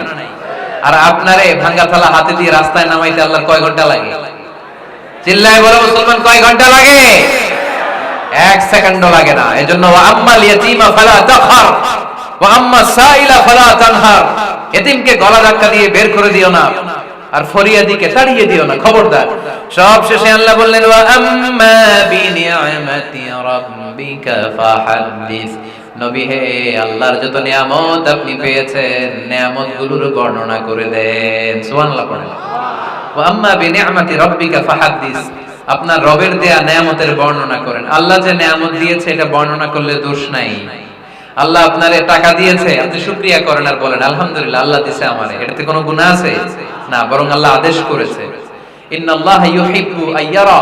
আর আপনারে ভাঙ্গা থালা হাতে দিয়ে রাস্তায় নামাইতে আল্লাহর কয় ঘন্টা লাগে? চিল্লায় বলো মুসলমান, কয় ঘন্টা লাগে? 1 সেকেন্ডও লাগে না। এজন্য ওয়া আম্মাল ইয়াতীমা ফালা তাখহার ওয়া আম্মাস সাইলা ফালা তানহার। এতিমকে গলা ধাক্কা দিয়ে বের করে দিও না, আর ফরিয়াদিকে তাড়িয়ে দিও না, খবরদার। সব শেষে আল্লাহ বললেন ওয়া আম্মা বিনিআমাতি রাব্বিকা ফাহাদ্দিস। নবী হে, আল্লাহর যত নিয়ামত আপনি পেয়েছেন, নিয়ামতগুলোর বর্ণনা করে দেন। সুবহানাল্লাহ পড়েন। ওয়া আম্মা বিনিআমাতি রাব্বিকা ফাহাদ্দিস, আপনার রবের দেয়া নিয়ামতের বর্ণনা করেন। আল্লাহ যে নিয়ামত দিয়েছে এটা বর্ণনা করলে দোষ নাই। আল্লাহ আপনারে টাকা দিয়েছে, আপনি শুকরিয়া করেন আর বলেন আলহামদুলিল্লাহ আল্লাহ দিয়েছে আমারে, এটাতে কোনো গুনাহ আছে? না, বরং আল্লাহ আদেশ করেছে ইন্নাল্লাহা ইউহিব্বু আইয়ারা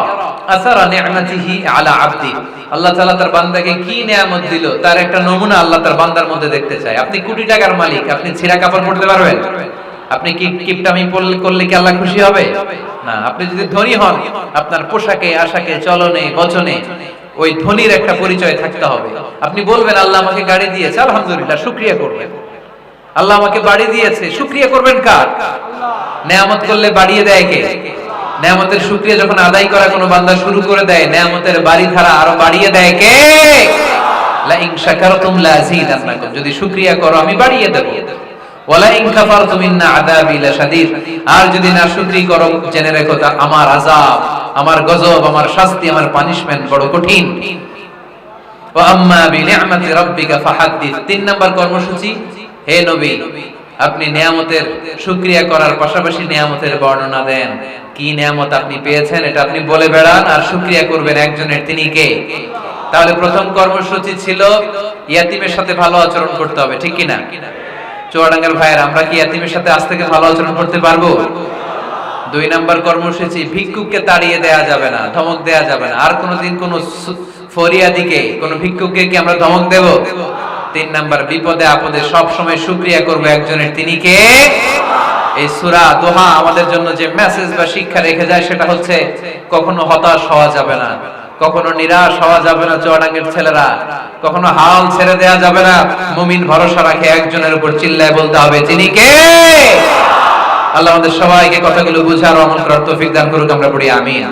আসারা নি'মাতিহি আলা আবদি। আল্লাহ তাআলা তার বান্দাকে কি নিয়ামত দিল তার একটা নমুনা আল্লাহ তার বান্দার মধ্যে দেখতে চায়। আপনি কোটি টাকার মালিক, আপনি ছিঁড়া কাপড় পরতে পারবেন? আপনি কি কিপটামি করলে কি আল্লাহ খুশি হবে? না। আপনি যদি ধনী হন, আপনার পোশাকে, আশাকে, চলনে, বচনে ওই ধনীর একটা পরিচয় থাকতে হবে। আপনি বলবেন আল্লাহ আমাকে গাড়ি দিয়েছে, আলহামদুলিল্লাহ, শুকরিয়া করবেন। আল্লাহ আমাকে বাড়ি দিয়েছে, শুকরিয়া করবেন কার? নেয়ামত করলে বাড়িয়ে দেয় কে? নেয়ামতের শুকরিয়া যখন আদায় করা কোনো বান্দা শুরু করে দেয়, নেয়ামতের বাড়ি ধারা আরো বাড়িয়ে দেয় কে? লা ইন শাকারতুম লা আযীদান্নাকুম, যদি শুকরিয়া করো আমি বাড়িয়ে দেব। ওয়ালা ইন কাফারতুম ইন্না আযাবি লাশাদীদ, আর যদি নাশুকরি করো জেনে রেখো তা আমার আযাব, আমার গজব, আমার শাস্তি, আমার পানিশমেন্ট বড় কঠিন। ওয়া আম্মা বিনিআমাতি রাব্বিকা ফাহাদ্দিস। 3 নাম্বার কর্মসূচি, হে নবী আপনি নিয়ামতের শুকরিয়া করার পাশাপাশি নিয়ামতের বর্ণনা দেন। কি নিয়ামত আপনি পেয়েছেন এটা আপনি বলে বেড়ান আর শুকরিয়া করবেন একজনের, তিনি কে? তাহলে প্রথম কর্মসূচি ছিল ইয়াতিমের সাথে ভালো আচরণ করতে হবে, ঠিক কি না? চুয়াডাঙ্গার ভাইয়ের, আমরা কি ইয়াতিমের সাথে আজ থেকে ভালো আচরণ করতে পারবো? 2 নাম্বার কর্মসূচি, ভিক্ষুককে তাড়িয়ে দেয়া যাবে না, ধমক দেয়া যাবে না। আর কোনোদিন কোন ফরিয়াদিকে, কোন ভিক্ষুককে কি আমরা ধমক দেব? 3 নাম্বার, বিপদে আপদে সব সময় শুকরিয়া করব একজনের, তিনি কে? এই সূরা দোহা আমাদের জন্য যে মেসেজ বা শিক্ষা রেখে যায় সেটা হচ্ছে কখনো হতাশ হওয়া যাবে না, কখনো নিরাশ হওয়া যাবে না। চুয়াডাঙ্গের ছেলেরা, কখনো হাল ছেড়ে দেয়া যাবে না। মুমিন ভরসা রাখে একজনের উপর, চিল্লায় বলতে হবে তিনি কে? আল্লাহ আমাদের সবাইকে কথাগুলো বুঝার ও আমল করার তৌফিক দান করুক। আমরা পড়ি আমিন।